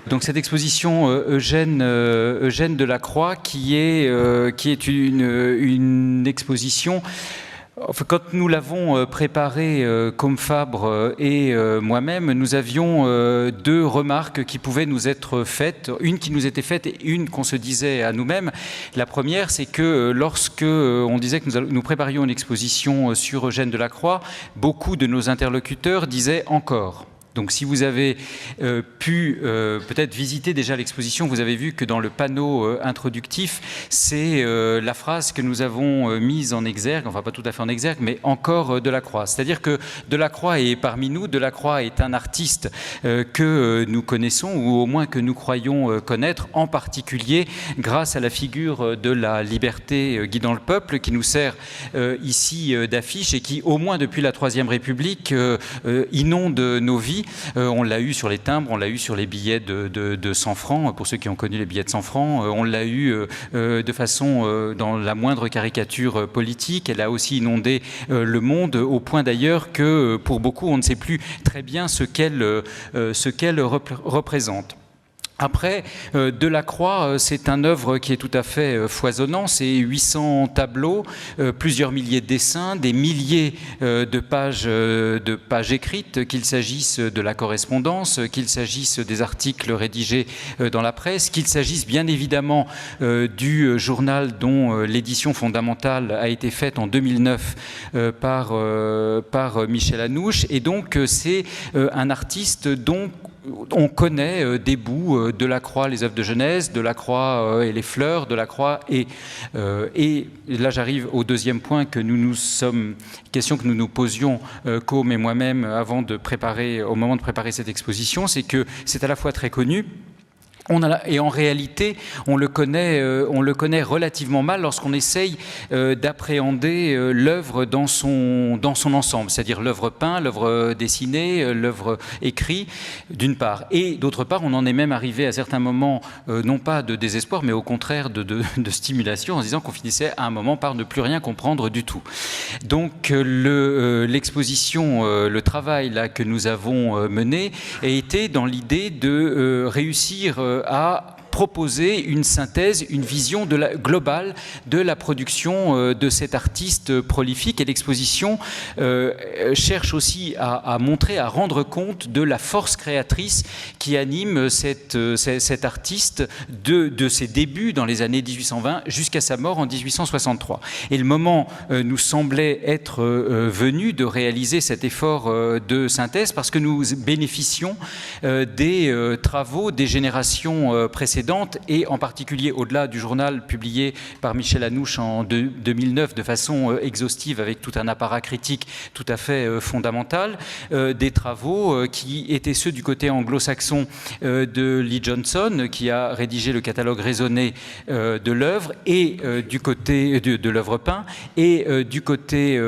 Donc cette exposition Eugène Delacroix qui est une exposition. Enfin, quand nous l'avons préparée, Côme Fabre et moi-même, nous avions deux remarques qui pouvaient nous être faites, une qui nous était faite et une qu'on se disait à nous-mêmes. La première, c'est que lorsque on disait que nous préparions une exposition sur Eugène Delacroix, beaucoup de nos interlocuteurs disaient « encore ». Donc si vous avez pu peut-être visiter déjà l'exposition, vous avez vu que dans le panneau introductif, c'est la phrase que nous avons mise en exergue, enfin pas tout à fait en exergue, mais encore Delacroix. C'est-à-dire que Delacroix est parmi nous, Delacroix est un artiste que nous connaissons, ou au moins que nous croyons connaître, en particulier grâce à la figure de la liberté guidant le peuple, qui nous sert ici d'affiche et qui, au moins depuis la Troisième République, inonde nos vies. On l'a eu sur les timbres, on l'a eu sur les billets de 100 francs, pour ceux qui ont connu les billets de 100 francs, on l'a eu de façon dans la moindre caricature politique, elle a aussi inondé le monde, au point d'ailleurs que pour beaucoup on ne sait plus très bien ce qu'elle représente. Après, Delacroix, c'est une œuvre qui est tout à fait foisonnante, c'est 800 tableaux, plusieurs milliers de dessins, des milliers de pages écrites, qu'il s'agisse de la correspondance, qu'il s'agisse des articles rédigés dans la presse, qu'il s'agisse bien évidemment du journal dont l'édition fondamentale a été faite en 2009 par Michel Anouche. Et donc, c'est un artiste dont on connaît des bouts, Delacroix, les œuvres de Genèse, Delacroix et les fleurs, Delacroix et là j'arrive au deuxième point question que nous nous posions, Côme et moi-même, au moment de préparer cette exposition, c'est que c'est à la fois très connu, et en réalité, on le connaît relativement mal lorsqu'on essaye d'appréhender l'œuvre dans son ensemble, c'est-à-dire l'œuvre peinte, l'œuvre dessinée, l'œuvre écrite, d'une part. Et d'autre part, on en est même arrivé à certains moments, non pas de désespoir, mais au contraire de stimulation, en se disant qu'on finissait à un moment par ne plus rien comprendre du tout. Donc l'exposition, le travail là, que nous avons mené a été dans l'idée de réussir à proposer une synthèse, une vision globale de la production de cet artiste prolifique. Et l'exposition cherche aussi à montrer, à rendre compte de la force créatrice qui anime cet artiste de ses débuts dans les années 1820 jusqu'à sa mort en 1863. Et le moment nous semblait être venu de réaliser cet effort de synthèse parce que nous bénéficions des travaux des générations précédentes, et en particulier au-delà du journal publié par Michel Anouche en 2009 de façon exhaustive avec tout un apparat critique tout à fait fondamental, des travaux qui étaient ceux du côté anglo-saxon de Lee Johnson, qui a rédigé le catalogue raisonné de l'œuvre, et du côté de l'œuvre peinte, et du côté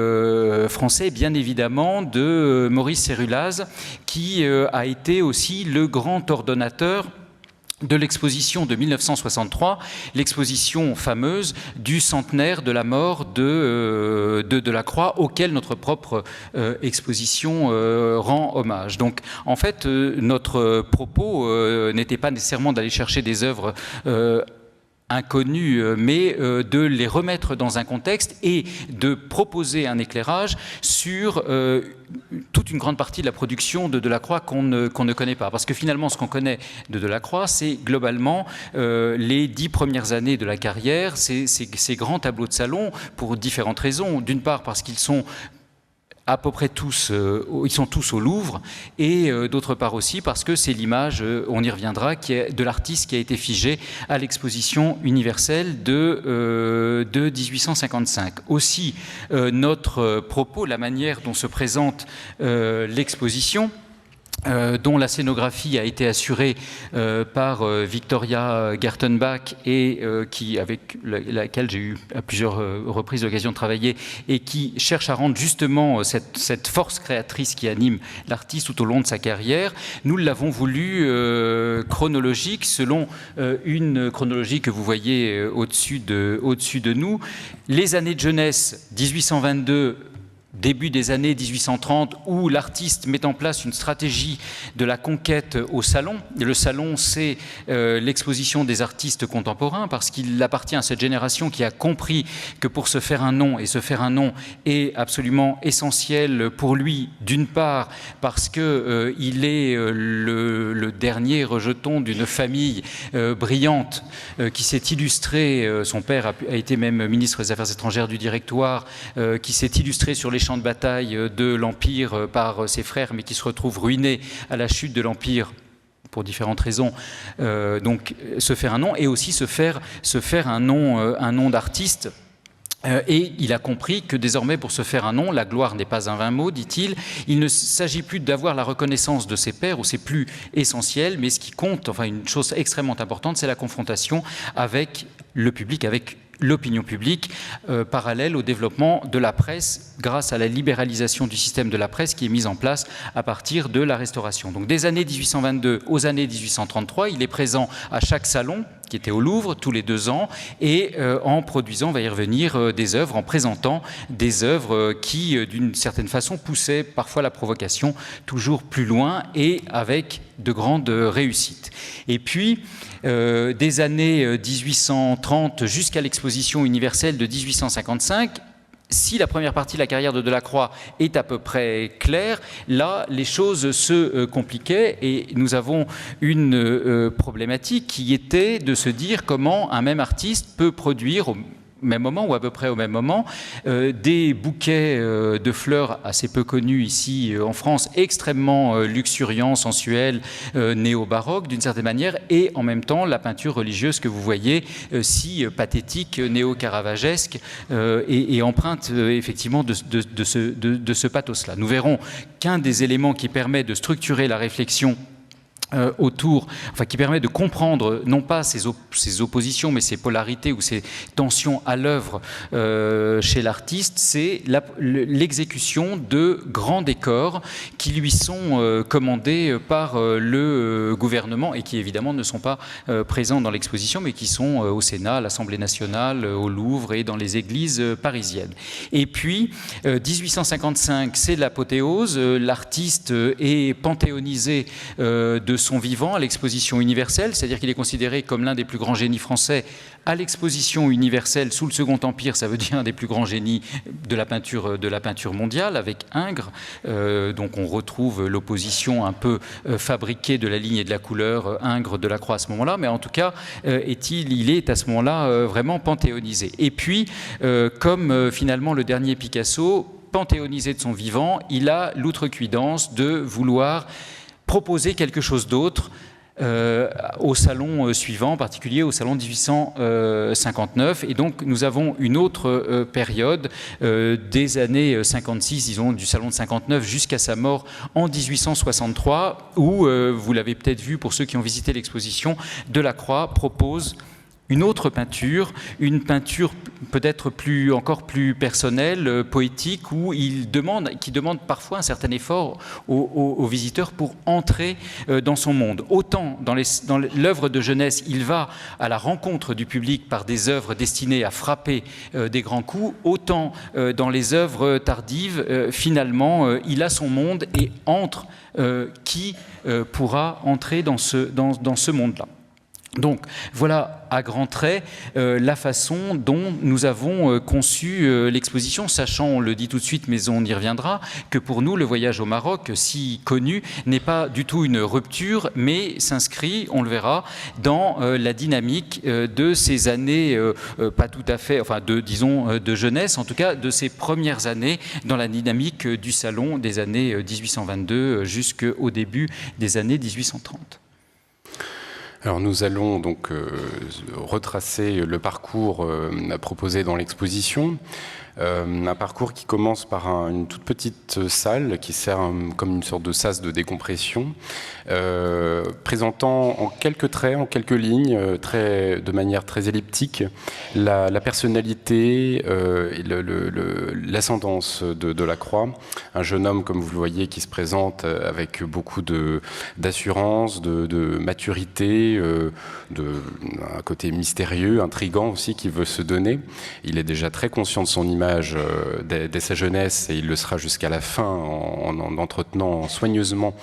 français bien évidemment de Maurice Cérulaz, qui a été aussi le grand ordonnateur de l'exposition de 1963, l'exposition fameuse du centenaire de la mort de Delacroix, auquel notre propre exposition rend hommage. Donc, en fait, notre propos n'était pas nécessairement d'aller chercher des œuvres inconnues, mais de les remettre dans un contexte et de proposer un éclairage sur toute une grande partie de la production de Delacroix qu'on ne connaît pas. Parce que finalement, ce qu'on connaît de Delacroix, c'est globalement les 10 premières années de la carrière, ces grands tableaux de salon, pour différentes raisons. D'une part, parce qu'ils sont à peu près tous, ils sont tous au Louvre, et d'autre part aussi parce que c'est l'image, on y reviendra, qui est de l'artiste qui a été figé à l'exposition universelle de 1855. Aussi, notre propos, la manière dont se présente l'exposition, dont la scénographie a été assurée par Victoria Gertenbach et avec laquelle j'ai eu à plusieurs reprises l'occasion de travailler, et qui cherche à rendre justement cette force créatrice qui anime l'artiste tout au long de sa carrière. Nous l'avons voulu chronologique, selon une chronologie que vous voyez au-dessus de nous. Les années de jeunesse, 1822, début des années 1830, où l'artiste met en place une stratégie de la conquête au Salon. Le Salon, c'est l'exposition des artistes contemporains, parce qu'il appartient à cette génération qui a compris que pour se faire un nom, et se faire un nom est absolument essentiel pour lui, d'une part parce qu'il est le dernier rejeton d'une famille brillante qui s'est illustrée, son père a été même ministre des Affaires étrangères du Directoire, qui s'est illustré sur les champs de bataille de l'Empire par ses frères, mais qui se retrouve ruiné à la chute de l'Empire pour différentes raisons. Donc se faire un nom et aussi se faire un nom d'artiste. Et il a compris que désormais, pour se faire un nom, la gloire n'est pas un vain mot, dit-il. Il ne s'agit plus d'avoir la reconnaissance de ses pairs, où c'est plus essentiel, mais ce qui compte, enfin une chose extrêmement importante, c'est la confrontation avec le public, avec l'opinion publique, parallèle au développement de la presse grâce à la libéralisation du système de la presse qui est mise en place à partir de la Restauration. Donc des années 1822 aux années 1833, il est présent à chaque salon qui était au Louvre tous les 2 ans et en produisant, on va y revenir, des œuvres, en présentant des œuvres qui, d'une certaine façon, poussaient parfois la provocation toujours plus loin et avec de grandes réussites. Et puis, des années 1830 jusqu'à l'exposition universelle de 1855, si la première partie de la carrière de Delacroix est à peu près claire, là, les choses se compliquaient et nous avons une problématique qui était de se dire comment un même artiste peut produire au même moment ou à peu près au même moment des bouquets de fleurs assez peu connus ici en France, extrêmement luxuriants, sensuels, néo-baroques d'une certaine manière, et en même temps la peinture religieuse que vous voyez si pathétique, néo-caravagesque et empreinte effectivement de ce pathos-là. Nous verrons qu'un des éléments qui permet de structurer la réflexion qui permet de comprendre non pas ces oppositions, mais ces polarités ou ces tensions à l'œuvre chez l'artiste, c'est l'exécution de grands décors qui lui sont commandés par le gouvernement et qui évidemment ne sont pas présents dans l'exposition, mais qui sont au Sénat, à l'Assemblée nationale, au Louvre et dans les églises parisiennes. Et puis, 1855, c'est l'apothéose, l'artiste est panthéonisé de son vivant à l'exposition universelle, c'est-à-dire qu'il est considéré comme l'un des plus grands génies français à l'exposition universelle sous le Second Empire, ça veut dire un des plus grands génies de la peinture mondiale, avec Ingres. Donc on retrouve l'opposition un peu fabriquée de la ligne et de la couleur, Ingres, Delacroix à ce moment-là, mais en tout cas, il est à ce moment-là vraiment panthéonisé. Et puis, comme finalement le dernier Picasso, panthéonisé de son vivant, il a l'outrecuidance de vouloir proposer quelque chose d'autre au salon suivant, en particulier au salon 1859. Et donc nous avons une autre période des années 56, disons du salon de 59 jusqu'à sa mort en 1863, où, vous l'avez peut-être vu pour ceux qui ont visité l'exposition, Delacroix propose une autre peinture, une peinture peut-être encore plus personnelle, poétique, qui demande parfois un certain effort aux visiteurs pour entrer dans son monde. Autant dans l'œuvre de jeunesse, il va à la rencontre du public par des œuvres destinées à frapper des grands coups, autant dans les œuvres tardives, finalement, il a son monde et entre qui pourra entrer dans ce monde-là. Donc voilà à grands traits la façon dont nous avons conçu l'exposition, sachant, on le dit tout de suite mais on y reviendra, que pour nous le voyage au Maroc, si connu, n'est pas du tout une rupture mais s'inscrit, on le verra, dans la dynamique de ces années, pas tout à fait, enfin de jeunesse, en tout cas de ces premières années dans la dynamique du salon des années 1822 jusqu'au début des années 1830. Alors nous allons donc retracer le parcours proposé dans l'exposition. Un parcours qui commence par une toute petite salle qui sert comme une sorte de sas de décompression, présentant en quelques traits, en quelques lignes, de manière très elliptique, la personnalité et l'ascendance de Delacroix. Un jeune homme, comme vous le voyez, qui se présente avec beaucoup d'assurance, de maturité, un côté mystérieux, intrigant aussi qu'il veut se donner. Il est déjà très conscient de son image dès sa jeunesse et il le sera jusqu'à la fin en entretenant soigneusement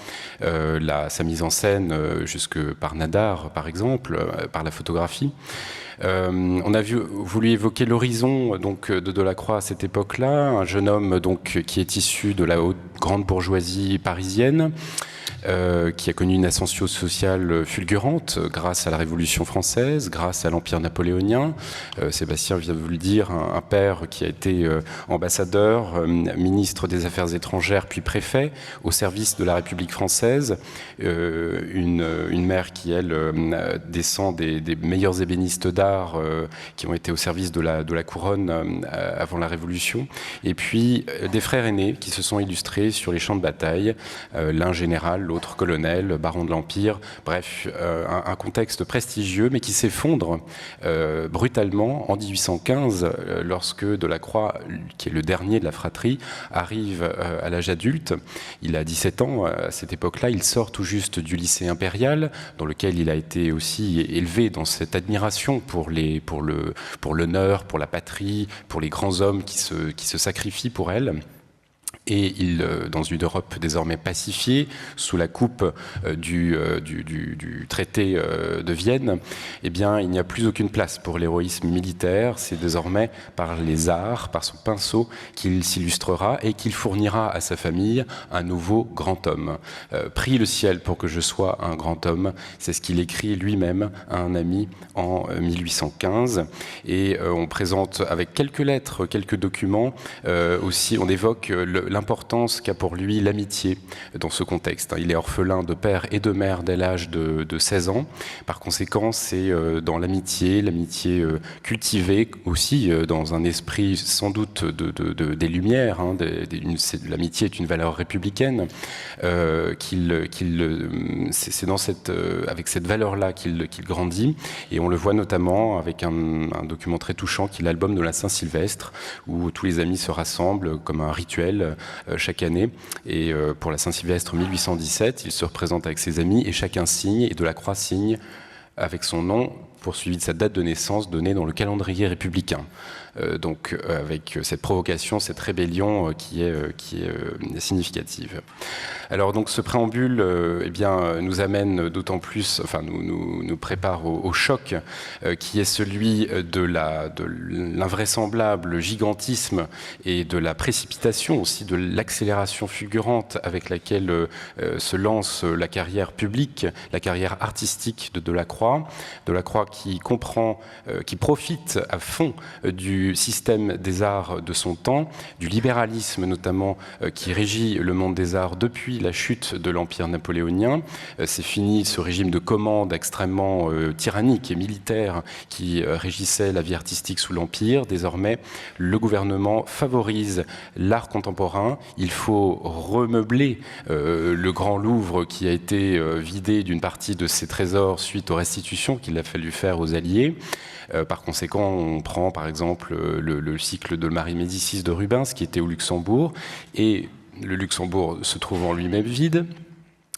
sa mise en scène jusque par Nadar par exemple, par la photographie. On a voulu évoquer l'horizon donc de Delacroix à cette époque-là, un jeune homme donc qui est issu de la haute grande bourgeoisie parisienne, qui a connu une ascension sociale fulgurante grâce à la Révolution française, grâce à l'Empire napoléonien. Sébastien vient de vous le dire, un père qui a été ambassadeur, ministre des Affaires étrangères, puis préfet, au service de la République française. Une mère qui, elle, descend des meilleurs ébénistes d'art qui ont été au service de la couronne avant la Révolution. Et puis des frères aînés qui se sont illustrés sur les champs de bataille, l'un général, l'autre colonel, baron de l'Empire, bref, un contexte prestigieux, mais qui s'effondre brutalement en 1815, lorsque Delacroix, qui est le dernier de la fratrie, arrive à l'âge adulte. Il a 17 ans à cette époque-là, il sort tout juste du lycée impérial, dans lequel il a été aussi élevé dans cette admiration pour l'honneur, pour la patrie, pour les grands hommes qui se sacrifient pour elle. Et dans une Europe désormais pacifiée, sous la coupe du traité de Vienne, eh bien, il n'y a plus aucune place pour l'héroïsme militaire. C'est désormais par les arts, par son pinceau, qu'il s'illustrera et qu'il fournira à sa famille un nouveau grand homme. Prie le ciel pour que je sois un grand homme, c'est ce qu'il écrit lui-même à un ami en 1815. Et on présente avec quelques lettres, quelques documents, aussi on évoque l'importance qu'a pour lui l'amitié dans ce contexte. Il est orphelin de père et de mère dès l'âge de 16 ans. Par conséquent, c'est dans l'amitié cultivée aussi dans un esprit sans doute des Lumières. L'amitié est une valeur républicaine. C'est avec cette valeur-là qu'il grandit. Et on le voit notamment avec un document très touchant qui est l'album de la Saint-Sylvestre, où tous les amis se rassemblent comme un rituel chaque année. Et pour la Saint-Sylvestre 1817, il se représente avec ses amis et chacun signe, et Delacroix signe avec son nom, poursuivi de sa date de naissance donnée dans le calendrier républicain. Donc avec cette provocation, cette rébellion qui est significative. Alors donc ce préambule nous amène d'autant plus, nous prépare au choc qui est celui de l'invraisemblable gigantisme et de la précipitation aussi, de l'accélération fulgurante avec laquelle se lance la carrière publique, la carrière artistique de Delacroix. Delacroix qui profite à fond du système des arts de son temps, du libéralisme notamment qui régit le monde des arts depuis la chute de l'Empire napoléonien. C'est fini ce régime de commande extrêmement tyrannique et militaire qui régissait la vie artistique sous l'Empire. Désormais, le gouvernement favorise l'art contemporain. Il faut remeubler le Grand Louvre qui a été vidé d'une partie de ses trésors suite aux restitutions qu'il a fallu faire aux Alliés. Par conséquent, on prend par exemple le cycle de Marie Médicis de Rubens qui était au Luxembourg, et le Luxembourg se trouvant lui-même vide,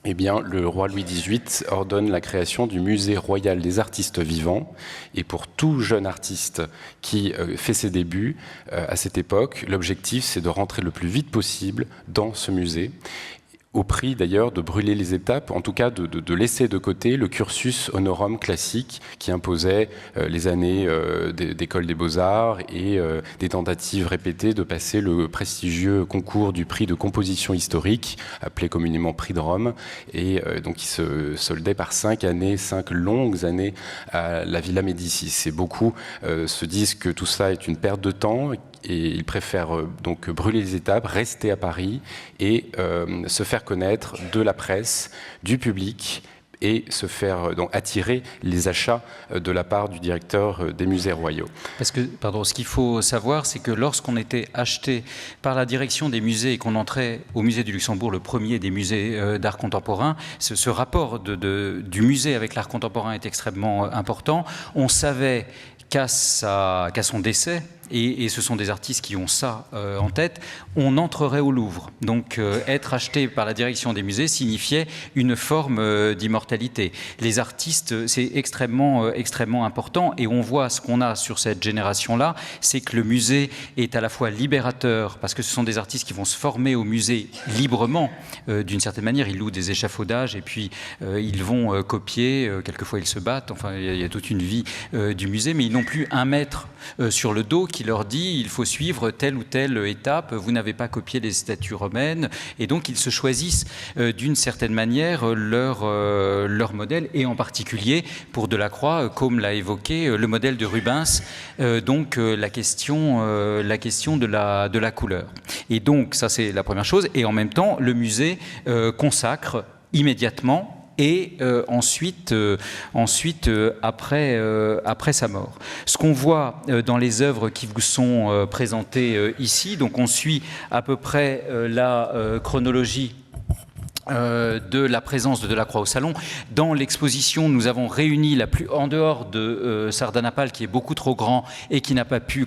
eh bien, le roi Louis XVIII ordonne la création du Musée royal des artistes vivants. Et pour tout jeune artiste qui fait ses débuts à cette époque, l'objectif c'est de rentrer le plus vite possible dans ce musée, au prix d'ailleurs de brûler les étapes, en tout cas de laisser de côté le cursus honorum classique qui imposait les années d'école des beaux-arts et des tentatives répétées de passer le prestigieux concours du prix de composition historique, appelé communément prix de Rome, et donc qui se soldait par 5 longues années à la Villa Médicis. Et beaucoup se disent que tout ça est une perte de temps, et ils préfèrent donc brûler les étapes, rester à Paris et se faire connaître de la presse, du public, et se faire donc attirer les achats de la part du directeur des musées royaux. Parce que, ce qu'il faut savoir, c'est que lorsqu'on était acheté par la direction des musées et qu'on entrait au musée du Luxembourg, le premier des musées d'art contemporain, ce rapport du musée avec l'art contemporain est extrêmement important. On savait qu'à son décès, et ce sont des artistes qui ont ça en tête, on entrerait au Louvre. Donc être acheté par la direction des musées signifiait une forme d'immortalité. Les artistes, c'est extrêmement important, et on voit ce qu'on a sur cette génération-là, c'est que le musée est à la fois libérateur, parce que ce sont des artistes qui vont se former au musée librement, d'une certaine manière, ils louent des échafaudages, et puis ils vont copier, quelquefois ils se battent, enfin il y a toute une vie du musée, mais ils n'ont plus un maître sur le dos qui leur dit il faut suivre telle ou telle étape, vous n'avez pas copié les statues romaines, et donc ils se choisissent d'une certaine manière leur modèle, et en particulier pour Delacroix, comme l'a évoqué, le modèle de Rubens, donc la question de la couleur. Et donc ça c'est la première chose, et en même temps le musée consacre immédiatement et ensuite après sa mort. Ce qu'on voit dans les œuvres qui vous sont présentées ici, donc on suit à peu près la chronologie de la présence de Delacroix au Salon. Dans l'exposition, nous avons réuni en dehors de Sardanapale, qui est beaucoup trop grand et qu'on n'a pas pu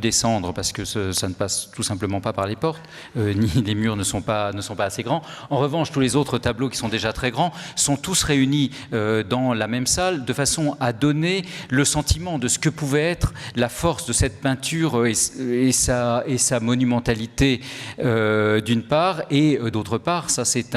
descendre parce que ça ne passe tout simplement pas par les portes, ni les murs ne sont pas assez grands. En revanche, tous les autres tableaux qui sont déjà très grands sont tous réunis dans la même salle, de façon à donner le sentiment de ce que pouvait être la force de cette peinture et sa monumentalité d'une part, et d'autre part, ça c'est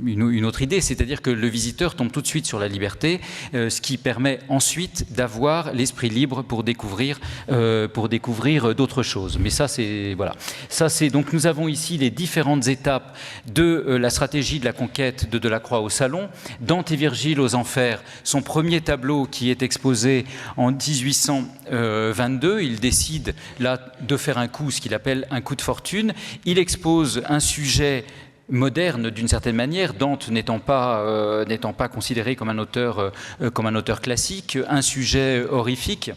une autre idée, c'est-à-dire que le visiteur tombe tout de suite sur la liberté, ce qui permet ensuite d'avoir l'esprit libre pour découvrir d'autres choses. Mais ça, c'est voilà. Donc nous avons ici les différentes étapes de la stratégie de la conquête de Delacroix au Salon. Dante et Virgile aux Enfers, son premier tableau qui est exposé en 1822. Il décide là de faire un coup, ce qu'il appelle un coup de fortune. Il expose un sujet moderne d'une certaine manière, Dante n'étant pas considéré comme un auteur classique, un sujet horrifique.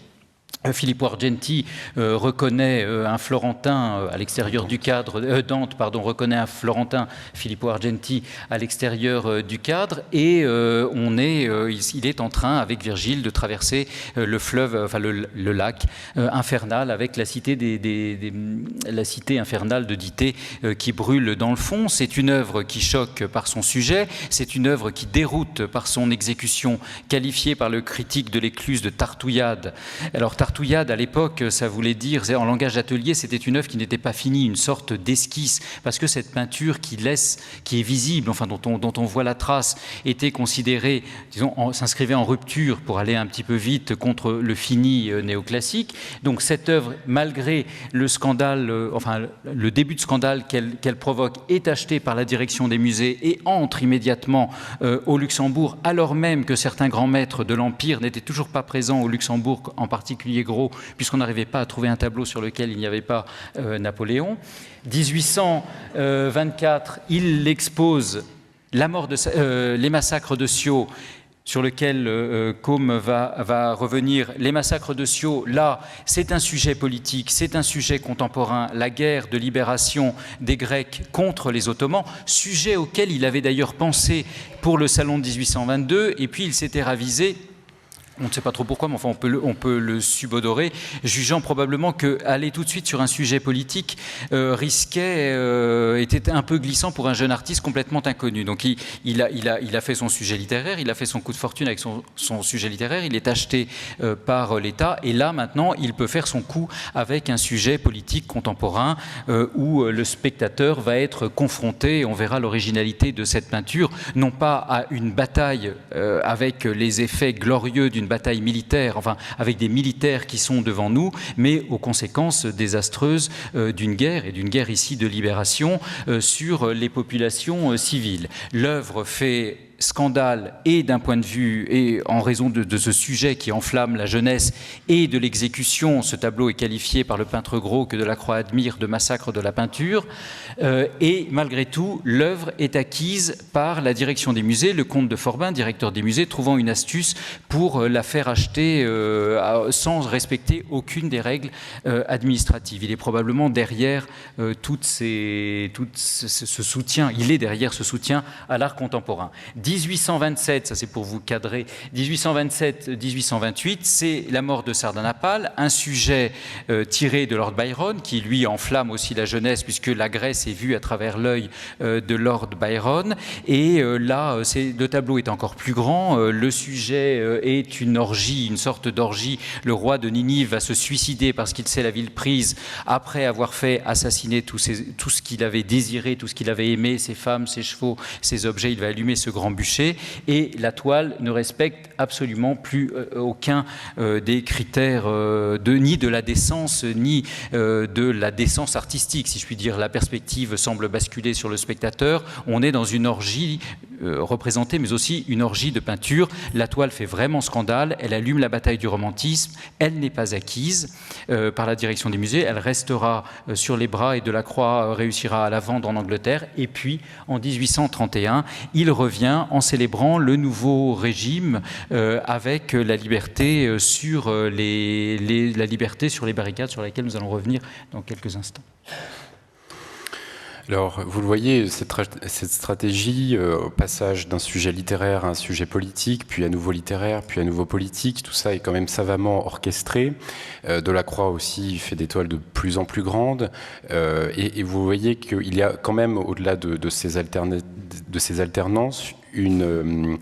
Filippo Argenti reconnaît un Florentin à l'extérieur du cadre, Dante reconnaît un Florentin, Filippo Argenti, à l'extérieur du cadre, et il est en train, avec Virgile, de traverser le fleuve, enfin le lac infernal, avec la cité infernale de Dité qui brûle dans le fond. C'est une œuvre qui choque par son sujet, c'est une œuvre qui déroute par son exécution, qualifiée par le critique de l'Écluse de tartouillade. Alors tartouillade, à l'époque, ça voulait dire, en langage d'atelier, c'était une œuvre qui n'était pas finie, une sorte d'esquisse, parce que cette peinture qui est visible, enfin dont on voit la trace, était considérée, s'inscrivait en rupture, pour aller un petit peu vite, contre le fini néoclassique. Donc cette œuvre, malgré le scandale, le début de scandale qu'elle provoque, est achetée par la direction des musées et entre immédiatement au Luxembourg, alors même que certains grands maîtres de l'Empire n'étaient toujours pas présents au Luxembourg, en particulier Gros, puisqu'on n'arrivait pas à trouver un tableau sur lequel il n'y avait pas Napoléon. 1824, il expose les massacres de Sceaux, sur lequel Côme va revenir. Les massacres de Sceaux, là, c'est un sujet politique, c'est un sujet contemporain, la guerre de libération des Grecs contre les Ottomans, sujet auquel il avait d'ailleurs pensé pour le Salon de 1822, et puis il s'était ravisé. On ne sait pas trop pourquoi, mais enfin on peut le subodorer, jugeant probablement qu'aller tout de suite sur un sujet politique était un peu glissant pour un jeune artiste complètement inconnu. Donc il a fait son sujet littéraire, il a fait son coup de fortune avec son sujet littéraire, il est acheté par l'État, et là maintenant il peut faire son coup avec un sujet politique contemporain où le spectateur va être confronté, on verra l'originalité de cette peinture, non pas à une bataille avec les effets glorieux d'une bataille militaire, enfin avec des militaires qui sont devant nous, mais aux conséquences désastreuses d'une guerre, et d'une guerre ici de libération, sur les populations civiles. L'œuvre fait scandale, et d'un point de vue, et en raison de ce sujet qui enflamme la jeunesse, et de l'exécution. Ce tableau est qualifié par le peintre Gros, que Delacroix admire, de massacre de la peinture, et malgré tout, l'œuvre est acquise par la direction des musées, le comte de Forbin, directeur des musées, trouvant une astuce pour la faire acheter sans respecter aucune des règles administratives. Il est probablement derrière ce soutien, il est derrière ce soutien à l'art contemporain. 1827, ça c'est pour vous cadrer, 1827-1828, c'est la mort de Sardanapale, un sujet tiré de Lord Byron, qui lui enflamme aussi la jeunesse, puisque la Grèce est vue à travers l'œil de Lord Byron. Et là, le tableau est encore plus grand. Le sujet est une orgie, une sorte d'orgie. Le roi de Ninive va se suicider parce qu'il sait la ville prise, après avoir fait assassiner tout ce qu'il avait désiré, tout ce qu'il avait aimé, ses femmes, ses chevaux, ses objets. Il va allumer ce grand bûcher. Et la toile ne respecte absolument plus aucun des critères ni de la décence, ni de la décence artistique, si je puis dire. La perspective semble basculer sur le spectateur. On est dans une orgie représentée, mais aussi une orgie de peinture. La toile fait vraiment scandale. Elle allume la bataille du romantisme. Elle n'est pas acquise par la direction des musées. Elle restera sur les bras et Delacroix réussira à la vendre en Angleterre. Et puis, en 1831, il revient en célébrant le nouveau régime avec la liberté sur la liberté sur les barricades, sur lesquelles nous allons revenir dans quelques instants. Alors, vous le voyez, cette stratégie, au passage d'un sujet littéraire à un sujet politique, puis à nouveau littéraire, puis à nouveau politique, tout ça est quand même savamment orchestré. Delacroix aussi fait des toiles de plus en plus grandes. Et vous voyez qu'il y a quand même, au-delà de ces alternances, une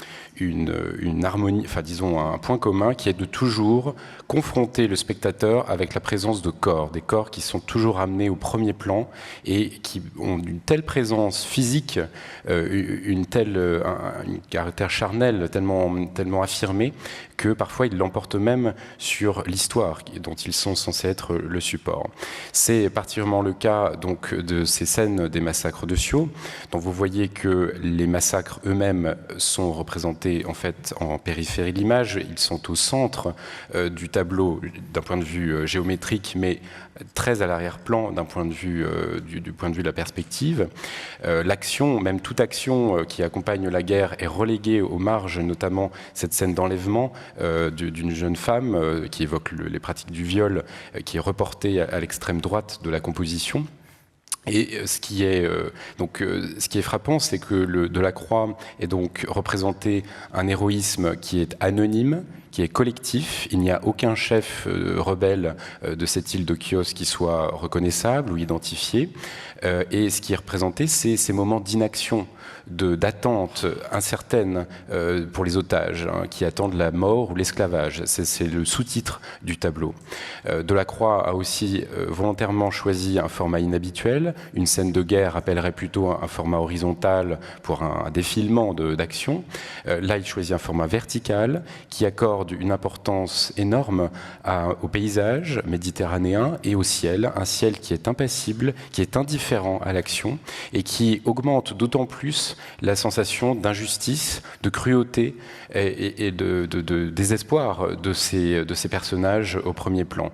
harmonie, enfin disons un point commun qui est de toujours confronter le spectateur avec la présence de corps, des corps qui sont toujours amenés au premier plan et qui ont une telle présence physique, un caractère charnel tellement affirmé que parfois ils l'emportent même sur l'histoire dont ils sont censés être le support. C'est particulièrement le cas donc de ces scènes des massacres de Sceaux, dont vous voyez que les massacres eux-mêmes sont représentés en fait en périphérie de l'image. Ils sont au centre du tableau d'un point de vue géométrique, mais très à l'arrière-plan d'un point de vue du point de vue de la perspective. L'action, même toute action qui accompagne la guerre, est reléguée aux marges, notamment cette scène d'enlèvement d'une jeune femme qui évoque les pratiques du viol, qui est reportée à l'extrême droite de la composition. Et ce qui est frappant, c'est que Delacroix est donc représenté un héroïsme qui est anonyme, qui est collectif. Il n'y a aucun chef rebelle de cette île de Chios qui soit reconnaissable ou identifié. Et ce qui est représenté, c'est ces moments d'inaction, d'attente incertaine pour les otages, qui attendent la mort ou l'esclavage. C'est le sous-titre du tableau. Delacroix a aussi volontairement choisi un format inhabituel. Une scène de guerre appellerait plutôt un format horizontal pour un défilement d'action. Là, il choisit un format vertical qui accorde une importance énorme au paysage méditerranéen et au ciel, un ciel qui est impassible, qui est indifférent à l'action et qui augmente d'autant plus la sensation d'injustice, de cruauté et de désespoir de ces personnages au premier plan.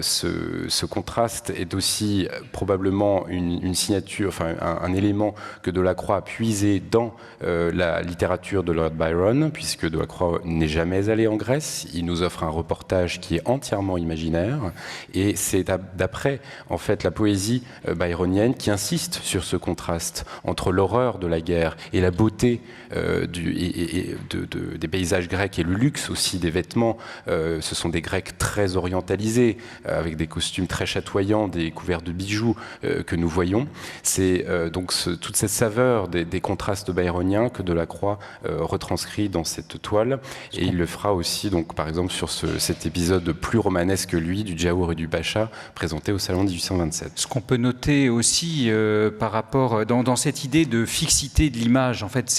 Ce contraste est aussi probablement une signature, enfin un élément que Delacroix a puisé dans la littérature de Lord Byron, puisque Delacroix n'est jamais allé en Grèce. Il nous offre un reportage qui est entièrement imaginaire, et c'est d'après en fait la poésie byronienne qui insiste sur ce contraste entre l'horreur de la guerre et la beauté des paysages grecs et le luxe aussi des vêtements. Ce sont des Grecs très orientalisés, avec des costumes très chatoyants, des couverts de bijoux que nous voyons. C'est donc toute cette saveur des contrastes byroniens que Delacroix retranscrit dans cette toile, et il le fera aussi donc par exemple sur cet épisode plus romanesque, lui, du Djaour et du Pacha, présenté au Salon 1827. Ce qu'on peut noter aussi par rapport dans cette idée de fixité de l'image, en fait,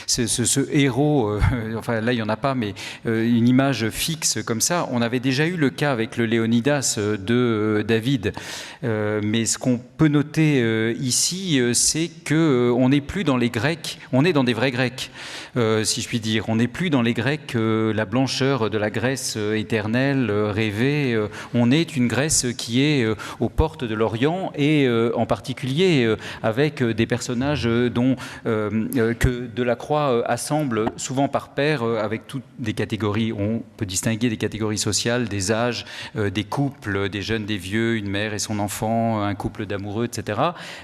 ce héros, enfin là il n'y en a pas, mais une image fixe comme ça, on avait déjà eu le cas avec le Léonidas de David, mais ce qu'on peut noter ici, c'est qu'on n'est plus dans les Grecs, on est dans des vrais Grecs, si je puis dire. On n'est plus dans les Grecs, la blancheur de la Grèce éternelle, rêvée. On est une Grèce qui est aux portes de l'Orient, et en particulier avec des personnages dont que Delacroix assemble souvent par paire avec toutes des catégories. On peut distinguer des catégories sociales, des âges, des couples, des jeunes, des vieux, une mère et son enfant, un couple d'amoureux, etc.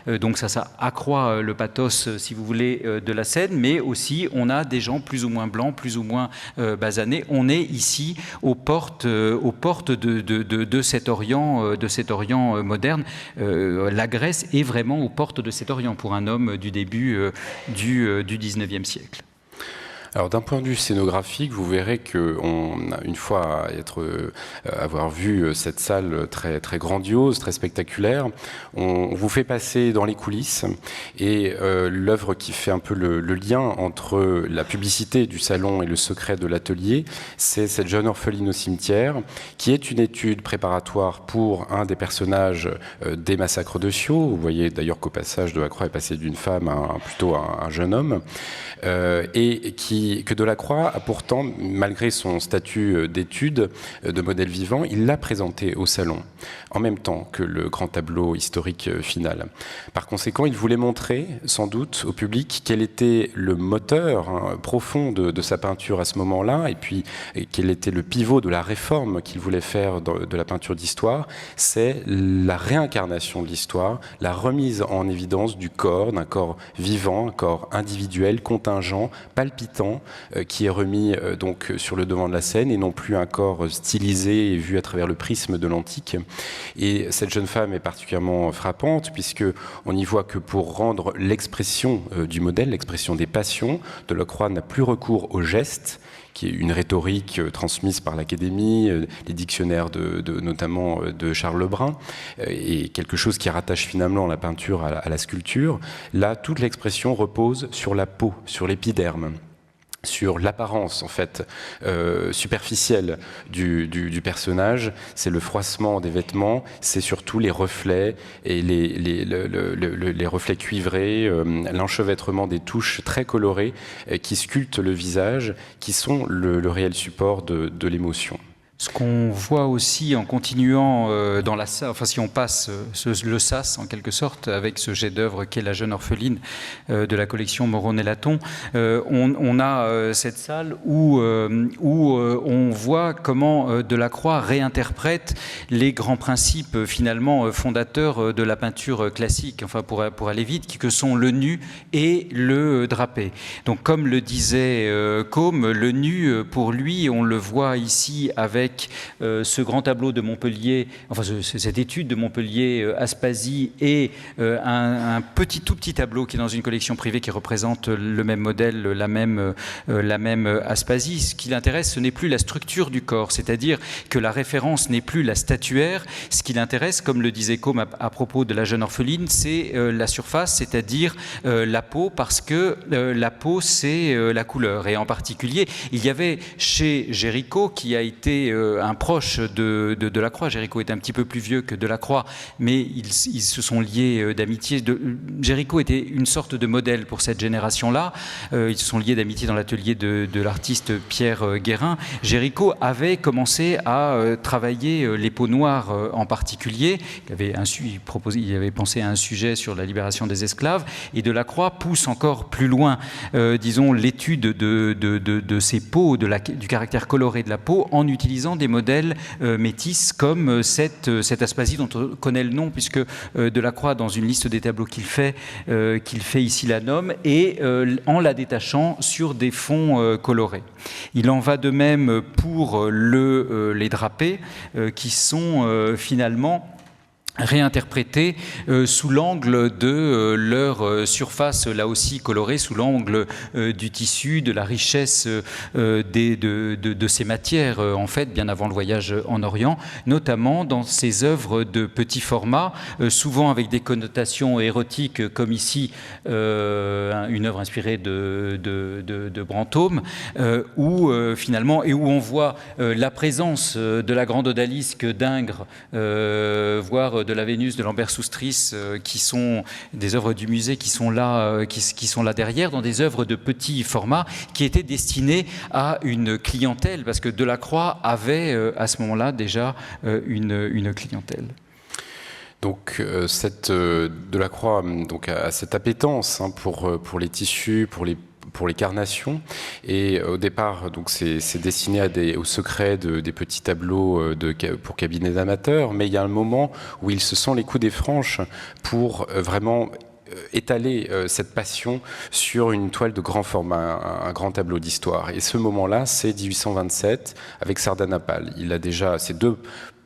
Donc ça accroît le pathos, si vous voulez, de la scène, mais aussi on a des gens plus ou moins blancs, plus ou moins basanés. On est ici aux portes de cet Orient moderne. La Grèce est vraiment aux portes de cet Orient pour un homme du début du XIXe siècle. Alors d'un point de vue scénographique, vous verrez une fois avoir vu cette salle très, très grandiose, très spectaculaire, on vous fait passer dans les coulisses et l'œuvre qui fait un peu le lien entre la publicité du salon et le secret de l'atelier, c'est cette jeune orpheline au cimetière qui est une étude préparatoire pour un des personnages des massacres de Scio. Vous voyez d'ailleurs qu'au passage Delacroix est passé d'une femme à plutôt un jeune homme et que Delacroix a pourtant, malgré son statut d'étude, de modèle vivant, il l'a présenté au salon, en même temps que le grand tableau historique final. Par conséquent, il voulait montrer, sans doute, au public quel était le moteur profond de sa peinture à ce moment-là, et puis quel était le pivot de la réforme qu'il voulait faire de la peinture d'histoire. C'est la réincarnation de l'histoire, la remise en évidence du corps, d'un corps vivant, un corps individuel, contingent, palpitant, qui est remis donc sur le devant de la scène et non plus un corps stylisé et vu à travers le prisme de l'antique. Et cette jeune femme est particulièrement frappante puisque on y voit que pour rendre l'expression du modèle, l'expression des passions, Delacroix n'a plus recours au geste, qui est une rhétorique transmise par l'Académie, les dictionnaires notamment de Charles Lebrun, et quelque chose qui rattache finalement la peinture à la sculpture. Là, toute l'expression repose sur la peau, sur l'épiderme, sur l'apparence en fait superficielle du personnage. C'est le froissement des vêtements, c'est surtout les reflets et les reflets cuivrés, l'enchevêtrement des touches très colorées qui sculptent le visage, qui sont le réel support de l'émotion. Ce qu'on voit aussi en continuant dans la salle, enfin si on passe le sas en quelque sorte avec ce chef-d'œuvre qu'est La jeune orpheline de la collection Moron-et-Laton, on a cette salle où on voit comment Delacroix réinterprète les grands principes finalement fondateurs de la peinture classique, enfin pour aller vite, que sont le nu et le drapé. Donc comme le disait Côme, le nu pour lui, on le voit ici avec ce grand tableau de Montpellier, enfin cette étude de Montpellier, Aspasie, et un tout petit tableau qui est dans une collection privée qui représente le même modèle, la même Aspasie. Ce qui l'intéresse, ce n'est plus la structure du corps, c'est-à-dire que la référence n'est plus la statuaire. Ce qui l'intéresse, comme le disait Côme à propos de La jeune orpheline, c'est la surface, c'est-à-dire la peau, parce que la peau, c'est la couleur. Et en particulier, il y avait chez Géricault, qui a été un proche de Delacroix. Géricault est un petit peu plus vieux que Delacroix, mais ils se sont liés d'amitié. Géricault était une sorte de modèle pour cette génération-là. Ils se sont liés d'amitié dans l'atelier de l'artiste Pierre Guérin. Géricault avait commencé à travailler les peaux noires en particulier. Il avait pensé à un sujet sur la libération des esclaves. Et Delacroix pousse encore plus loin, disons, l'étude de ces peaux, du caractère coloré de la peau, en utilisant des modèles métis comme cette Aspasie dont on connaît le nom puisque Delacroix, dans une liste des tableaux qu'il fait ici, la nomme, et en la détachant sur des fonds colorés. Il en va de même pour les drapés qui sont finalement réinterprétés sous l'angle de leur surface, là aussi colorée, sous l'angle du tissu, de la richesse de ces matières, en fait, bien avant le voyage en Orient, notamment dans ces œuvres de petit format, souvent avec des connotations érotiques, comme ici, une œuvre inspirée de Brantôme, où finalement, et où on voit la présence de la grande odalisque d'Ingres, voire de la Vénus de Lambert-Soustris, qui sont des œuvres du musée qui sont là derrière, dans des œuvres de petit format qui étaient destinées à une clientèle, parce que Delacroix avait à ce moment-là déjà une clientèle. Donc Delacroix donc, a cette appétence pour les tissus, pour les carnations, et au départ donc c'est destiné au secret des petits tableaux pour cabinet d'amateurs, mais il y a un moment où il se sent les coups des franches pour vraiment étaler cette passion sur une toile de grand format, un grand tableau d'histoire. Et ce moment-là, c'est 1827 avec Sardanapale. Il a déjà ces deux